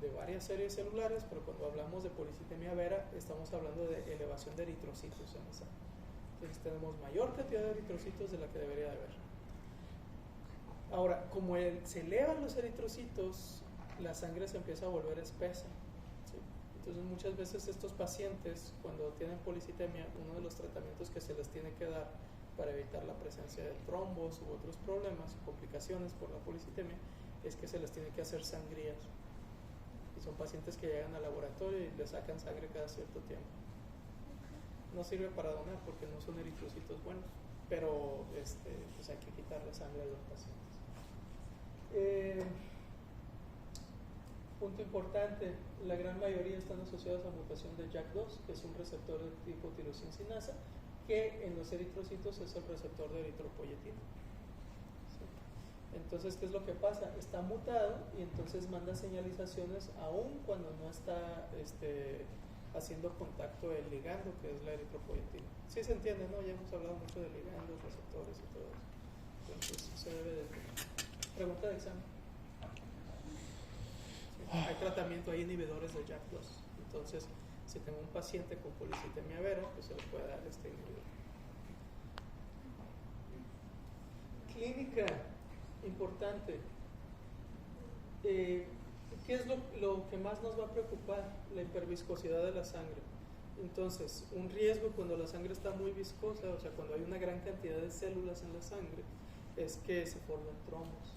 C: de varias series celulares, pero cuando hablamos de policitemia vera estamos hablando de elevación de eritrocitos en la sangre. Entonces tenemos mayor cantidad de eritrocitos de la que debería de haber. Ahora, como se elevan los eritrocitos, la sangre se empieza a volver espesa, ¿sí? Entonces muchas veces estos pacientes, cuando tienen policitemia, uno de los tratamientos que se les tiene que dar para evitar la presencia de trombos u otros problemas, complicaciones por la policitemia, es que se les tiene que hacer sangrías. Y son pacientes que llegan al laboratorio y les sacan sangre cada cierto tiempo. No sirve para donar porque no son eritrocitos buenos, pero pues hay que quitarle sangre a los pacientes. Punto importante, la gran mayoría están asociados a mutación de JAK2, que es un receptor de tipo tirosina sinasa, que en los eritrocitos es el receptor de eritropoyetina. ¿Sí? Entonces, ¿qué es lo que pasa? Está mutado y entonces manda señalizaciones aún cuando no está haciendo contacto el ligando, que es la eritropoyetina. Sí se entiende, ¿no? Ya hemos hablado mucho de ligandos, receptores y todo eso. Entonces, se debe de... Pregunta de examen. Sí, hay tratamiento, hay inhibidores de JAK2. Entonces, si tengo un paciente con policitemia vera, pues se le puede dar este inhibidor. Clínica, importante. ¿Qué es lo que más nos va a preocupar? La hiperviscosidad de la sangre. Entonces, un riesgo cuando la sangre está muy viscosa, o sea, cuando hay una gran cantidad de células en la sangre, es que se formen trombos.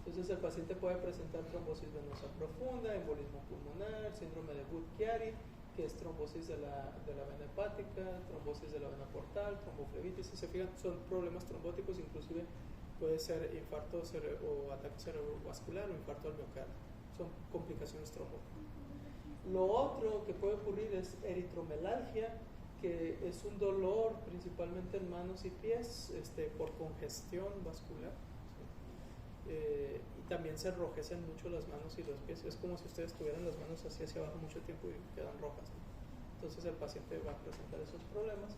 C: Entonces, el paciente puede presentar trombosis venosa profunda, embolismo pulmonar, síndrome de Budd-Chiari, que es trombosis de la vena hepática, trombosis de la vena portal, tromboflebitis. Si se fijan, son problemas trombóticos, inclusive puede ser infarto o ataque cerebrovascular o infarto al miocardio. Son complicaciones trombóticas. Lo otro que puede ocurrir es eritromelalgia, que es un dolor principalmente en manos y pies por congestión vascular. Y también se enrojecen mucho las manos y los pies. Es como si ustedes tuvieran las manos así hacia abajo mucho tiempo y quedan rojas, ¿no? Entonces el paciente va a presentar esos problemas.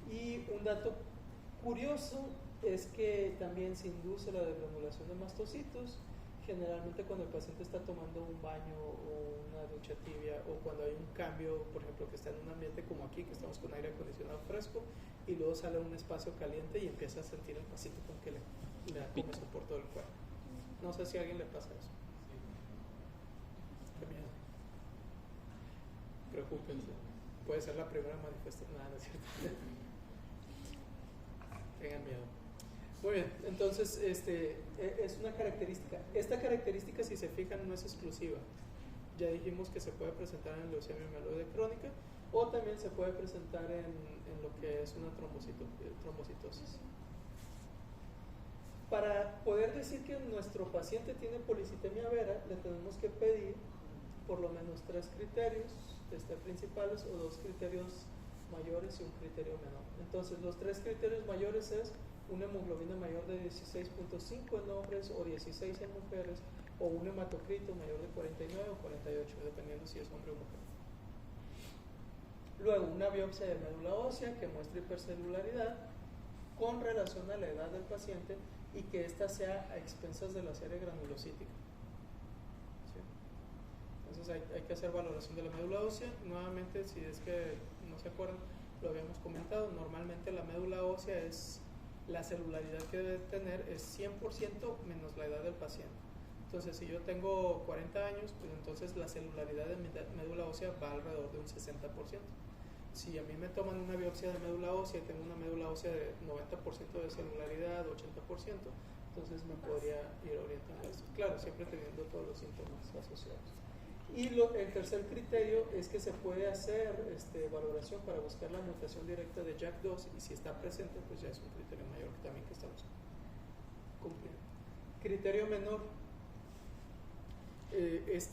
C: Y un dato curioso es que también se induce la degranulación de mastocitos, generalmente cuando el paciente está tomando un baño o una ducha tibia, o cuando hay un cambio, por ejemplo, que está en un ambiente como aquí, que estamos con aire acondicionado fresco, y luego sale a un espacio caliente y empieza a sentir el paciente como que le da comezón por todo el cuerpo. No sé si a alguien le pasa eso. Qué miedo. Preocúpense. Puede ser la primera manifestación. Nada, no es cierto. Tengan miedo. Muy bien, entonces es una característica. Esta característica, si se fijan, no es exclusiva. Ya dijimos que se puede presentar en leucemia mieloide crónica, o también se puede presentar en lo que es una trombocitosis. Para poder decir que nuestro paciente tiene policitemia vera, le tenemos que pedir por lo menos 3 criterios principales o 2 criterios mayores y un criterio menor. Entonces, los 3 criterios mayores es una hemoglobina mayor de 16.5 en hombres o 16 en mujeres, o un hematocrito mayor de 49 o 48, dependiendo si es hombre o mujer. Luego, una biopsia de médula ósea que muestre hipercelularidad con relación a la edad del paciente y que ésta sea a expensas de la serie granulocítica. ¿Sí? Entonces hay que hacer valoración de la médula ósea. Nuevamente, si es que no se acuerdan, lo habíamos comentado, normalmente la médula ósea es la celularidad que debe tener es 100% menos la edad del paciente. Entonces, si yo tengo 40 años, pues entonces la celularidad de mi médula ósea va alrededor de un 60%. Si a mí me toman una biopsia de médula ósea y tengo una médula ósea de 90% de celularidad, 80%, entonces me podría ir orientando a esto. Claro, siempre teniendo todos los síntomas asociados. Y el tercer criterio es que se puede hacer valoración para buscar la mutación directa de JAK2, y si está presente, pues ya es un criterio mayor que también que estamos cumpliendo. Criterio menor. Es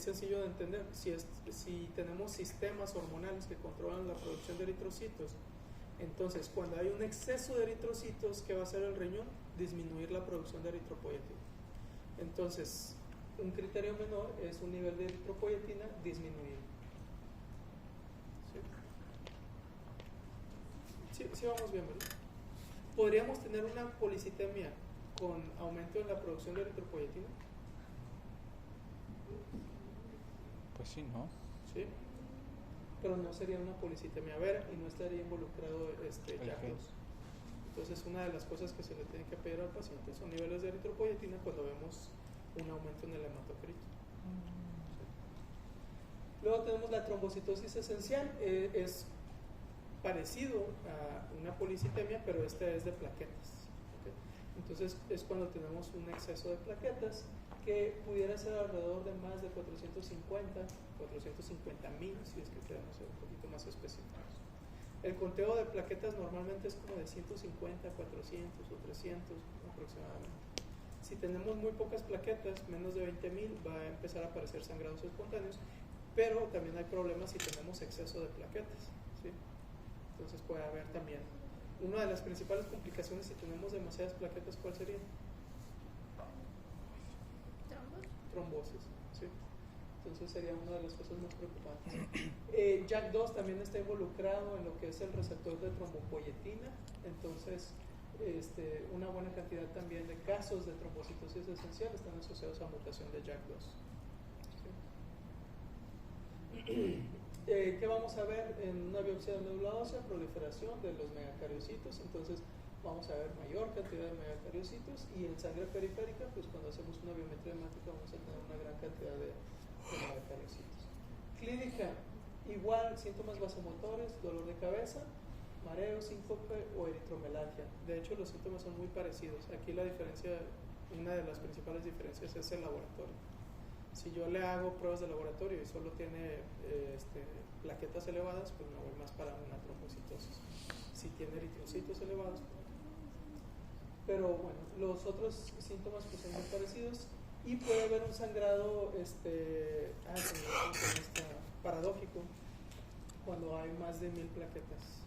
C: sencillo de entender. Si tenemos sistemas hormonales que controlan la producción de eritrocitos, entonces cuando hay un exceso de eritrocitos, ¿qué va a hacer el riñón? Disminuir la producción de eritropoyetina. Entonces, un criterio menor es un nivel de eritropoyetina disminuido. Sí, vamos bien, ¿verdad? ¿Podríamos tener una policitemia con aumento en la producción de eritropoyetina?
D: Pues sí, ¿no?
C: Sí, pero no sería una policitemia vera y no estaría involucrado JAK2. Entonces, una de las cosas que se le tiene que pedir al paciente son niveles de eritropoyetina cuando vemos un aumento en el hematocrito. Sí. Luego tenemos la trombocitosis esencial. Es parecido a una policitemia, pero esta es de plaquetas. ¿Okay? Entonces, es cuando tenemos un exceso de plaquetas que pudiera ser alrededor de más de 450,000, si es que queremos ser un poquito más específicos. El conteo de plaquetas normalmente es como de 150, 400 o 300 aproximadamente. Si tenemos muy pocas plaquetas, menos de 20,000, va a empezar a aparecer sangrados espontáneos, pero también hay problemas si tenemos exceso de plaquetas, ¿sí? Entonces puede haber también. Una de las principales complicaciones si tenemos demasiadas plaquetas, ¿cuál sería?
B: ¿Trombos?
C: Trombosis, ¿sí? Entonces sería una de las cosas más preocupantes. JAK2 también está involucrado en lo que es el receptor de trombopoyetina, entonces una buena cantidad también de casos de trombocitosis esencial están asociados a mutación de JAK2. ¿Sí? ¿Qué vamos a ver en una biopsia de médula ósea? Proliferación de los megacariocitos, entonces vamos a ver mayor cantidad de megacariocitos, y en sangre periférica, pues cuando hacemos una biometría hemática vamos a tener una gran cantidad de megacariocitos. Clínica, igual, síntomas vasomotores, dolor de cabeza, mareo, síncope o eritromelalgia. De hecho, los síntomas son muy parecidos. Aquí la diferencia, una de las principales diferencias es el laboratorio. Si yo le hago pruebas de laboratorio y solo tiene plaquetas elevadas, pues me voy más para una trombocitosis. Si tiene eritrocitos elevados, pero bueno, los otros síntomas pues son muy parecidos, y puede haber un sangrado paradójico cuando hay más de 1,000 plaquetas.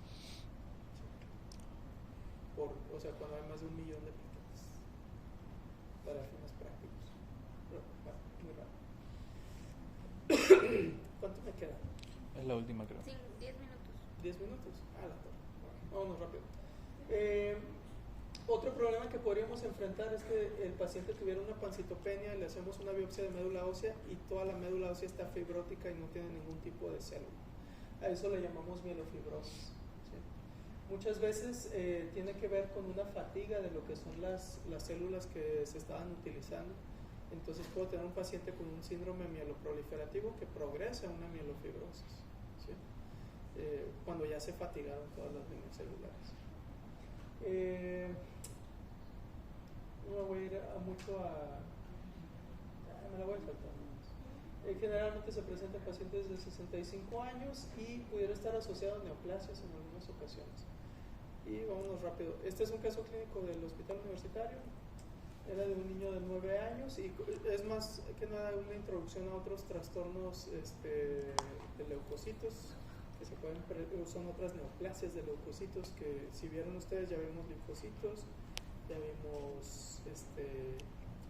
C: O sea, cuando hay más de 1,000,000 de plaquetas, para fines prácticos. Pero, bueno, muy raro. ¿Cuánto me queda?
D: Es la última, creo.
B: Sí, 10 minutos.
C: 10 minutos. La torre. Bueno, vámonos rápido. Otro problema que podríamos enfrentar es que el paciente tuviera una pancitopenia y le hacemos una biopsia de médula ósea y toda la médula ósea está fibrótica y no tiene ningún tipo de célula. A eso le llamamos mielofibrosis. ¿Sí? Muchas veces tiene que ver con una fatiga de lo que son las células que se estaban utilizando. Entonces puedo tener un paciente con un síndrome mieloproliferativo que progresa a una mielofibrosis, ¿sí? Cuando ya se fatigaron todas las líneas celulares. No me voy a ir me la voy a saltar. Generalmente se presenta en pacientes de 65 años y pudiera estar asociado a neoplasias en algunas ocasiones. Y vámonos rápido. Este es un caso clínico del hospital universitario. Era de un niño de 9 años y es más que nada una introducción a otros trastornos de leucocitos que se pueden son otras neoplasias de leucocitos que si vieron ustedes ya vimos linfocitos, ya vimos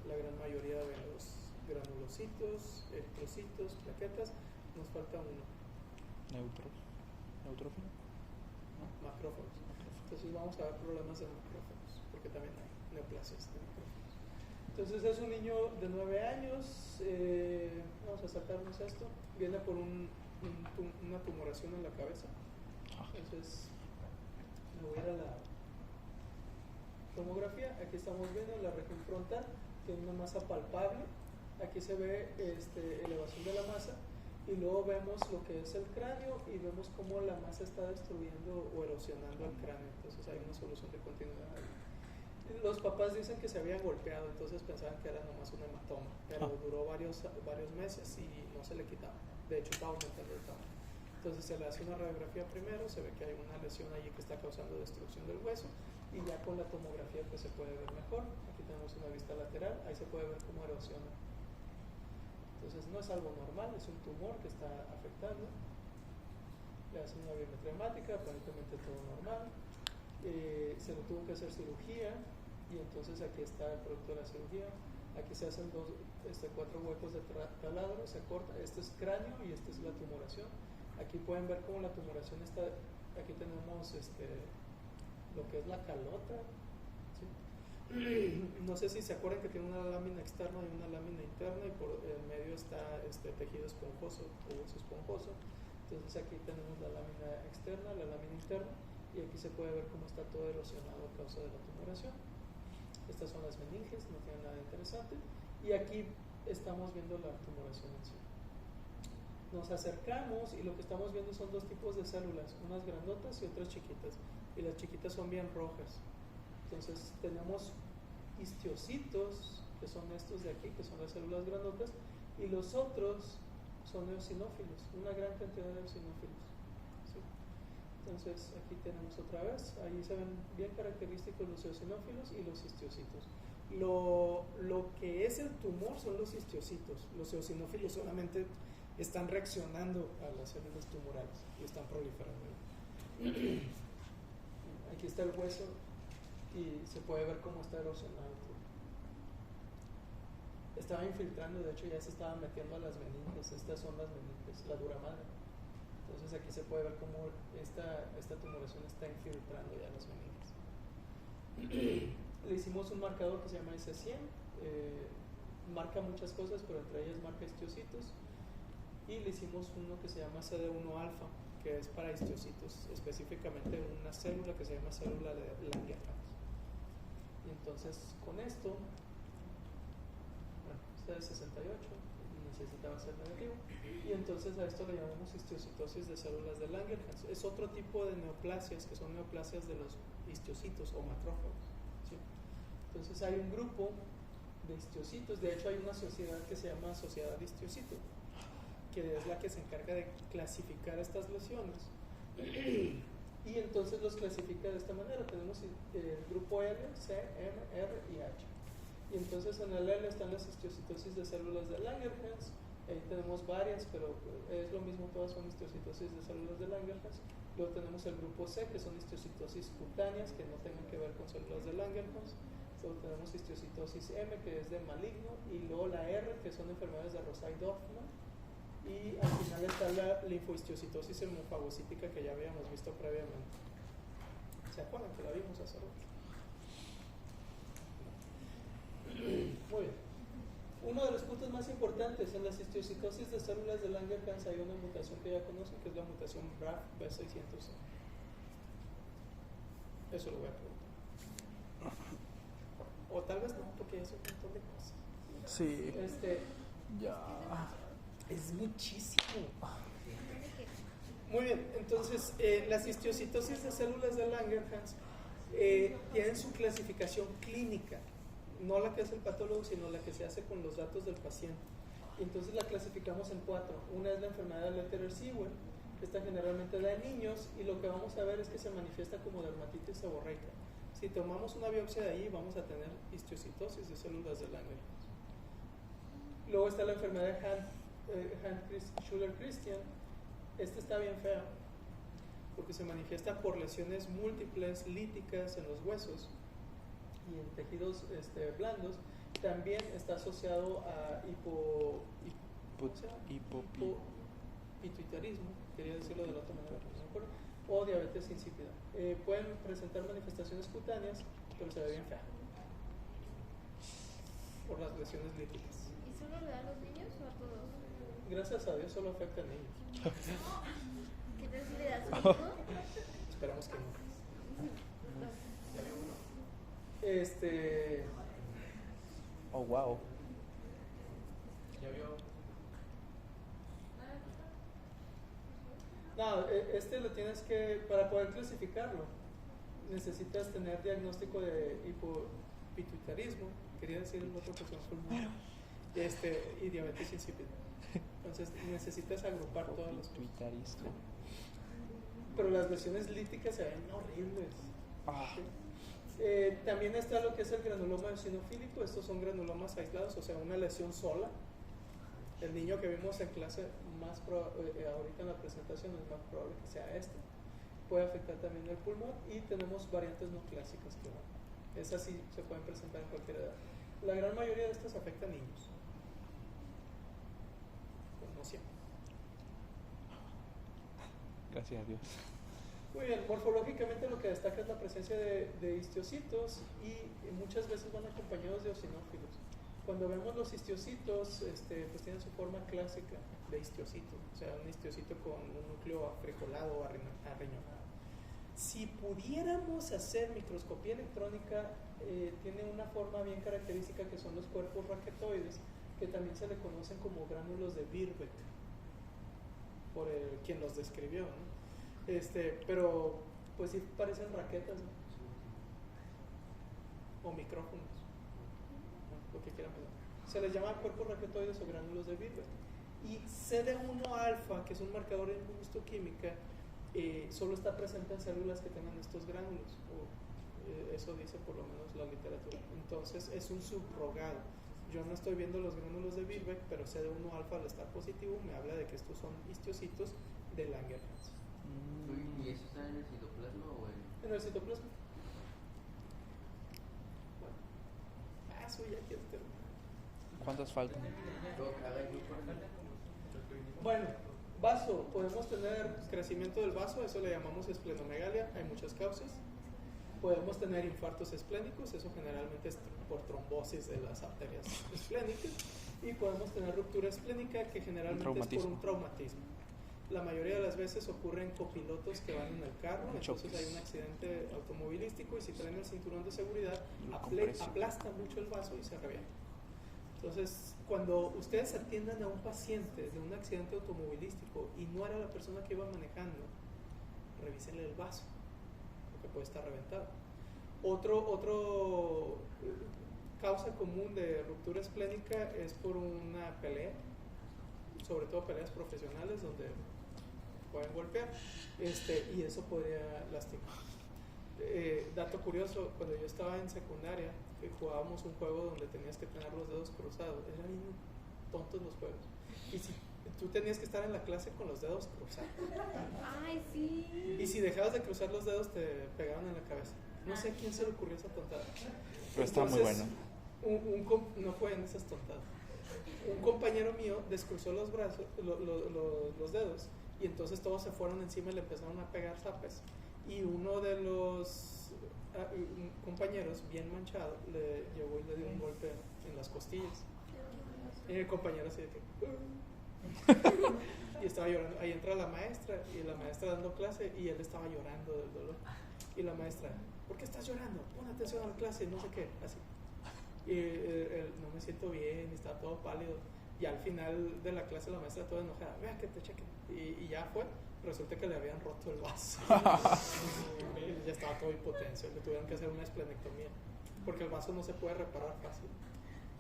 C: la gran mayoría de los granulocitos, eritrocitos, plaquetas, nos falta uno.
D: ¿Neutrófilo?
C: ¿No? Macrófagos. Entonces vamos a ver problemas de macrófagos, porque también hay neoplasias de macrófagos. Entonces es un niño de 9 años, vamos a saltarnos esto, viene por una tumoración en la cabeza. Entonces me voy a ir a la tomografía. Aquí estamos viendo la región frontal, tiene una masa palpable. Aquí se ve elevación de la masa y luego vemos lo que es el cráneo y vemos cómo la masa está destruyendo o erosionando el cráneo. Entonces hay una solución de continuidad ahí. Los papás dicen que se habían golpeado, entonces pensaban que era nomás un hematoma, pero duró varios meses y no se le quitaba. De hecho, va aumentando el tamaño. Entonces se le hace una radiografía primero, se ve que hay una lesión allí que está causando destrucción del hueso, y ya con la tomografía pues se puede ver mejor. Aquí tenemos una vista lateral, ahí se puede ver cómo erosiona. Entonces no es algo normal, es un tumor que está afectando. Le hacen una biometría hemática, aparentemente todo normal. Se le tuvo que hacer cirugía y entonces aquí está el producto de la cirugía. Aquí se hacen 4 huecos de taladro, se corta, este es cráneo y esta es la tumoración. Aquí pueden ver cómo la tumoración está, aquí tenemos lo que es la calota, ¿sí? No sé si se acuerdan que tiene una lámina externa y una lámina interna y por el medio está tejido esponjoso o hueso esponjoso. Entonces aquí tenemos la lámina externa, la lámina interna, y aquí se puede ver cómo está todo erosionado a causa de la tumoración. Estas son las meninges, no tienen nada interesante, y aquí estamos viendo la tumoración en sí. Nos acercamos y lo que estamos viendo son 2 tipos de células, unas grandotas y otras chiquitas, y las chiquitas son bien rojas. Entonces tenemos histiocitos, que son estos de aquí, que son las células grandotas, y los otros son eosinófilos, una gran cantidad de eosinófilos. ¿Sí? Entonces aquí tenemos otra vez, ahí se ven bien característicos los eosinófilos y los histiocitos. Lo que es el tumor son los histocitos. Los eosinófilos solamente están reaccionando a las células tumorales y están proliferando. Aquí está el hueso y se puede ver cómo está erosionado. Estaba infiltrando, de hecho ya se estaba metiendo a las meninges. Estas son las meninges, la dura madre. Entonces aquí se puede ver cómo esta tumoración está infiltrando ya las meninges. Le hicimos un marcador que se llama IC100, marca muchas cosas, pero entre ellas marca histocitos, y le hicimos uno que se llama CD1 alfa, que es para histocitos, específicamente una célula que se llama célula de Langerhans. Y entonces con esto, bueno, este es 68, necesitaba ser negativo, y entonces a esto le llamamos histocitosis de células de Langerhans. Es otro tipo de neoplasias, que son neoplasias de los histocitos o macrófagos, ¿sí? Entonces hay un grupo de histocitos, de hecho hay una sociedad que se llama Sociedad de Histocito, que es la que se encarga de clasificar estas lesiones, y entonces los clasifica de esta manera. Tenemos el grupo L, C, M, R y H. Y entonces en el L están las histocitosis de células de Langerhans. Ahí tenemos varias, pero es lo mismo, todas son histocitosis de células de Langerhans. Luego tenemos el grupo C, que son histocitosis cutáneas, que no tengan que ver con células de Langerhans. Luego tenemos histocitosis M, que es de maligno, y luego la R, que son enfermedades de Rosai-Dorfman. Y al final está la linfohistocitosis hemofagocítica, que ya habíamos visto previamente. ¿Se acuerdan que la vimos hace rato? Muy bien. Uno de los puntos más importantes en las histocitosis de células de Langerhans hay una mutación que ya conocen, que es la mutación BRAF B600. Eso lo voy a preguntar. O tal vez no, porque es un montón de cosas.
D: Sí. Ya.
C: Es muchísimo. Muy bien, entonces las histocitosis de células de Langerhans tienen su clasificación clínica. No la que hace el patólogo, sino la que se hace con los datos del paciente. Y entonces la clasificamos en 4. Una es la enfermedad de Letterer-Seawell, que esta generalmente da en niños, y lo que vamos a ver es que se manifiesta como dermatitis seborreica. Si tomamos una biopsia de ahí, vamos a tener histocitosis de células de Langerhans. Luego está la enfermedad de Hand-Schuller-Christian. Esta está bien fea, porque se manifiesta por lesiones múltiples líticas en los huesos y en tejidos blandos. También está asociado a hipopituitarismo, quería decirlo de la otra manera, no me acuerdo, o diabetes insípida. Pueden presentar manifestaciones cutáneas, pero se ve bien fea por las lesiones líticas.
B: ¿Y solo le da a los niños o a todos?
C: Gracias a Dios solo afecta a niños.
B: ¿Qué tal si le das a su hijo?
C: Esperamos que no.
D: Oh, wow.
C: ¿Ya vio? No, lo tienes que, para poder clasificarlo, necesitas tener diagnóstico de hipopituitarismo, quería decir el otro que se me fue el nombre, y diabetes insípida. Entonces necesitas agrupar todas las cosas. Pero las lesiones líticas se ven horribles. ¿Sí? También está lo que es el granuloma eosinofílico. Estos son granulomas aislados, o sea, una lesión sola. El niño que vimos en clase, ahorita en la presentación, es más probable que sea este. Puede afectar también el pulmón, y tenemos variantes no clásicas que esas sí se pueden presentar en cualquier edad. La gran mayoría de estas afectan a niños. Pues no siempre.
D: Gracias a Dios.
C: Muy bien, morfológicamente lo que destaca es la presencia de histocitos, y muchas veces van acompañados de eosinófilos. Cuando vemos los histocitos, pues tienen su forma clásica de histocito, o sea, un histocito con un núcleo afrijolado o arreñonado. Si pudiéramos hacer microscopía electrónica, tiene una forma bien característica, que son los cuerpos raquetoides, que también se le conocen como gránulos de Birbeck, por quien los describió, ¿no? Pero pues sí parecen raquetas, ¿no? O micrófonos, ¿no? Lo que quieran pensar. Se les llama cuerpos raquetoides o gránulos de Birbeck. Y CD1 alfa, que es un marcador en inmunohistoquímica, solo está presente en células que tengan estos gránulos, o eso dice por lo menos la literatura. entonces es un subrogado. Yo no estoy viendo los gránulos de Birbeck, pero CD1 alfa al estar positivo me habla de que estos son histiocitos de Langerhans.
A: ¿Y eso está en el citoplasma o en...?
C: En el citoplasma. Bueno, eso ya quiero terminar.
D: ¿Cuántas faltan?
C: Bueno, vaso, podemos tener crecimiento del vaso, eso le llamamos esplenomegalia, hay muchas causas. Podemos tener infartos esplénicos, eso generalmente es por trombosis de las arterias esplénicas. Y podemos tener ruptura esplénica, que generalmente es por un traumatismo. La mayoría de las veces ocurre en copilotos que van en el carro, entonces hay un accidente automovilístico y si traen el cinturón de seguridad, aplasta mucho el vaso y se revienta. Entonces, cuando ustedes atiendan a un paciente de un accidente automovilístico y no era la persona que iba manejando, revísenle el vaso, porque puede estar reventado. Otro causa común de ruptura esplénica es por una pelea, sobre todo peleas profesionales donde pueden golpear, y eso podría lastimar. Dato curioso, cuando yo estaba en secundaria, jugábamos un juego donde tenías que tener los dedos cruzados. Eran bien tontos los juegos. Y si tú tenías que estar en la clase con los dedos cruzados.
B: Ay, sí.
C: Y si dejabas de cruzar los dedos, te pegaban en la cabeza. No sé a quién se le ocurrió esa tontada.
D: Pero está muy bueno.
C: No fue en esas tontadas. Un compañero mío descruzó los brazos, los dedos, y entonces todos se fueron encima y le empezaron a pegar zapes. Y uno de los compañeros, bien manchado, le llegó y le dio un golpe en las costillas. Y el compañero así de que... y estaba llorando. Ahí entra la maestra, y la maestra dando clase, y él estaba llorando del dolor. Y la maestra, ¿por qué estás llorando? Pon atención a la clase, no sé qué, así. Y no me siento bien, estaba todo pálido. Y al final de la clase la maestra toda enojada, vea que te chequen. Y ya fue. Resulta que le habían roto el vaso. Ya estaba todo hipotenso, le tuvieron que hacer una esplenectomía, porque el vaso no se puede reparar fácil.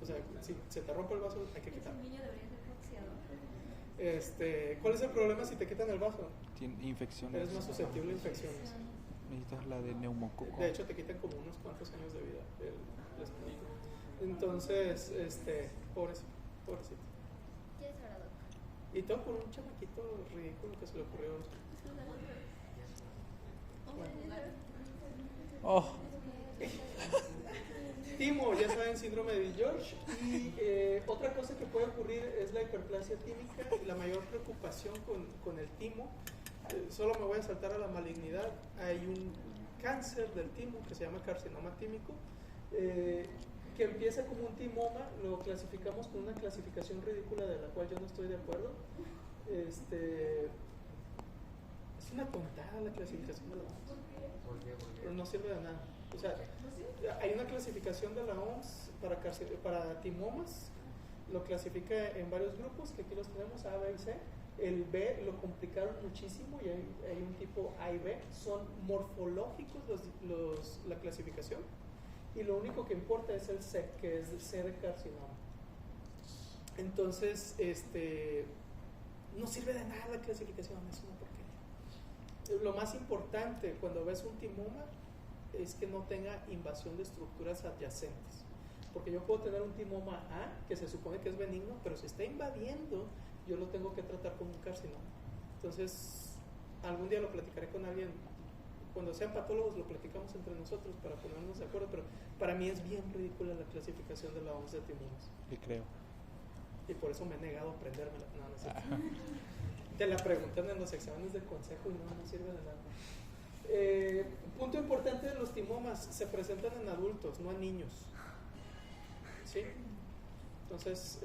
C: O sea, si se te rompe el vaso, hay que quitarlo.
B: Ese niño debería ser boxeador.
C: ¿Cuál es el problema si te quitan el vaso?
D: Tiene infecciones.
C: Eres más susceptible a infecciones.
D: Necesitas la de neumococo.
C: De hecho, te quitan como unos cuantos años de vida el esplénico. Entonces, pobrecito.
B: ¿Qué es ahora, doc?
C: Y todo por un chamaquito ridículo que se le ocurrió.
D: Oh,
C: Timo, ya saben, síndrome de George. Y otra cosa que puede ocurrir es la hiperplasia tímica. La mayor preocupación con el timo, solo me voy a saltar a la malignidad. Hay un cáncer del timo que se llama carcinoma tímico, que empieza como un timoma. Lo clasificamos con una clasificación ridícula de la cual yo no estoy de acuerdo. Es una tontada la clasificación de la OMS, pero no sirve de nada. O sea, hay una clasificación de la OMS para timomas, lo clasifica en varios grupos, que aquí los tenemos, A, B y C. El B lo complicaron muchísimo y hay un tipo A y B, son morfológicos la clasificación, y lo único que importa es el C, que es C de carcinoma. Entonces, no sirve de nada la clasificación, es una porquería. Lo más importante cuando ves un timoma es que no tenga invasión de estructuras adyacentes, porque yo puedo tener un timoma A que se supone que es benigno, pero si está invadiendo, yo lo tengo que tratar como un carcinoma. Entonces, algún día lo platicaré con alguien. Cuando sean patólogos lo platicamos entre nosotros para ponernos de acuerdo, pero para mí es bien ridícula la clasificación de la OMS de timomas.
D: sí creo.
C: Y por eso me he negado a aprendérmela. No es cierto. Te la preguntan en los exámenes de consejo y no sirve de nada. Punto importante de los timomas, se presentan en adultos, no en niños. ¿Sí? Entonces,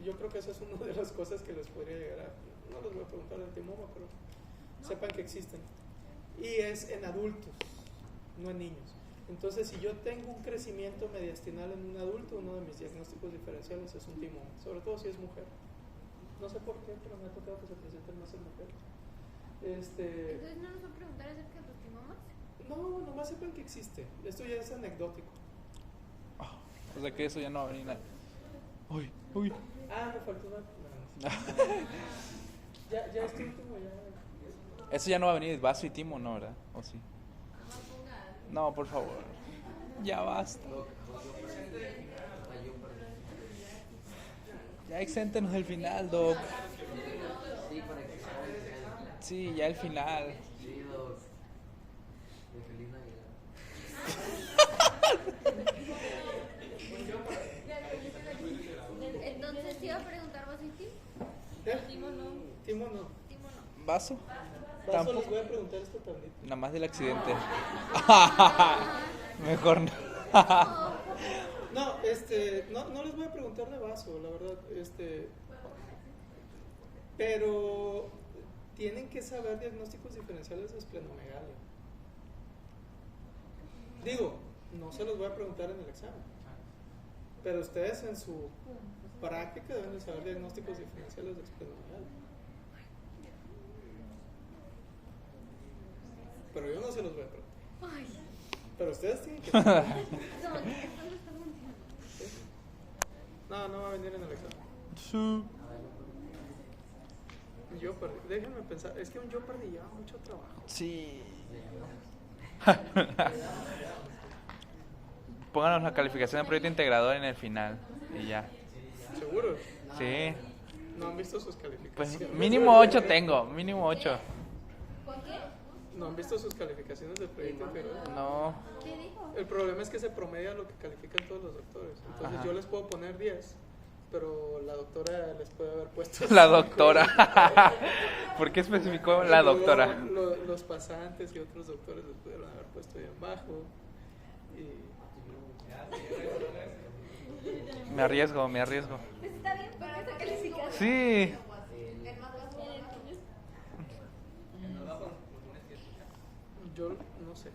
C: yo creo que eso es una de las cosas que les podría llegar a... No les voy a preguntar del timoma, pero sepan que existen. Y es en adultos, no en niños. Entonces, si yo tengo un crecimiento mediastinal en un adulto, uno de mis diagnósticos diferenciales es un timoma, sobre todo si es mujer. No sé por qué, pero me ha tocado que se presenten más en mujeres.
B: Entonces, ¿no nos va a preguntar acerca de los timomas?
C: No, nomás sepan que existe. Esto ya es anecdótico.
D: O sea que eso ya no va a venir nada. Uy, uy.
C: Ah, me faltó una... No. Ya es tu último, ya...
D: Eso ya no va a venir, vaso y timo, ¿no, verdad? ¿O sí? No, por favor. Ya basta.
A: Doc, yo perdí. Yo perdí.
D: Ya exéntenos del final, Doc.
A: Sí, para que sea el final.
D: Sí, ya el final.
A: Sí, Doc. De feliz Navidad.
B: Entonces, ¿te iba a preguntar, ¿vas a ir? Timo no.
C: Timo no.
B: Timo no.
D: ¿Vaso?
C: Vaso,
D: Tampoco.
C: les voy a preguntar esto también.
D: Nada más del accidente. Mejor no.
C: No, no les voy a preguntar de vaso, la verdad, pero tienen que saber diagnósticos diferenciales de esplenomegalia. Digo, no se los voy a preguntar en el examen, pero ustedes en su práctica deben de saber diagnósticos diferenciales de esplenomegalia. Pero yo no se los voy a preguntar.
B: Ay,
C: Pero ustedes tienen que saber.
B: como que esto no está funcionando.
C: No va a venir en el examen.
D: Sí.
C: Yo perdí. Déjenme pensar. Es que un yo perdí lleva mucho trabajo.
D: Sí. Pónganos la calificación de proyecto integrador en el final. Y ya.
C: ¿Seguro?
D: Sí.
C: No han visto sus
D: Pues
C: calificaciones.
D: mínimo 8 tengo. Mínimo 8.
B: ¿Con qué?
C: No han visto sus calificaciones de proyecto integral.
D: No.
B: ¿Qué dijo?
C: El problema es que se promedia lo que califican todos los doctores. Entonces
D: Ajá.
C: yo les puedo poner 10, pero la doctora les puede haber puesto
D: La
C: 5.
D: doctora. ¿Por qué especificó la
C: Y luego
D: doctora?
C: Los pasantes y otros doctores les pudieron haber puesto bien bajo.
D: Me arriesgo.
B: Pues está bien, pero esa calificación.
D: Sí.
C: Yo no sé.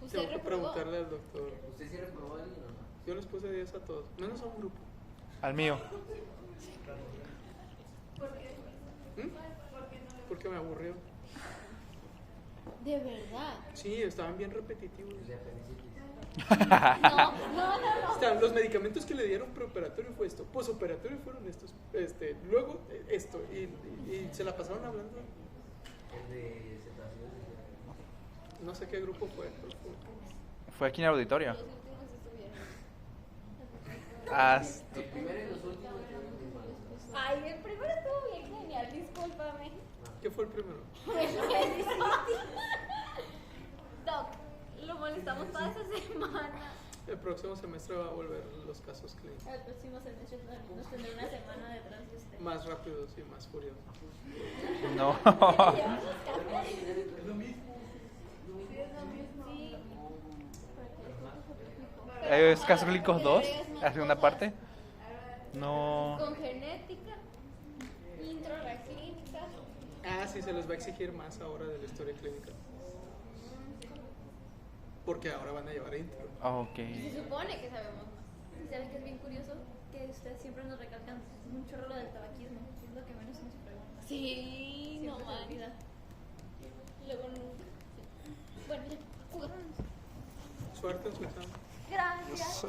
B: ¿Usted
C: Tengo que
B: reprobó?
C: preguntarle al doctor.
A: ¿Usted sí reprobó a alguien o no?
C: Yo les puse 10 a todos, menos a un grupo.
D: Al mío.
C: Porque me aburrió.
B: De verdad.
C: Sí, estaban bien repetitivos.
A: De apendicitis.
B: No.
C: O sea, los medicamentos que le dieron preoperatorio fue esto, posoperatorio fueron estos, luego esto, y se la pasaron hablando.
A: El de cetáceos.
C: No sé qué grupo fue, pero
D: Fue aquí en el auditorio.
B: Los últimos estuvieron.
A: El primero y los últimos estuvieron bien malos.
B: Ay, el primero estuvo bien genial, discúlpame.
C: ¿qué fue el primero?
B: Doc, lo molestamos toda esa semana.
C: El próximo semestre va a volver los casos clínicos,
B: El próximo semestre nos tendrá una semana detrás de usted.
C: más rápidos y más furiosos.
D: No.
B: Sí.
D: ¿Es casos clínicos 2? ¿La segunda parte? No.
B: Con genética, intro a la clínica.
C: Ah, sí, se les va a exigir más ahora de la historia clínica. Porque ahora van a llevar intro.
D: Ok.
B: Y se supone que sabemos más. ¿Y saben que es bien curioso? Que ustedes siempre nos recalcan un chorro lo del tabaquismo. Es lo que menos nos preguntan. Sí, no más. Luego nunca. Sí. Bueno, ya, jugamos.
C: Suerte en su examen.
B: Gracias.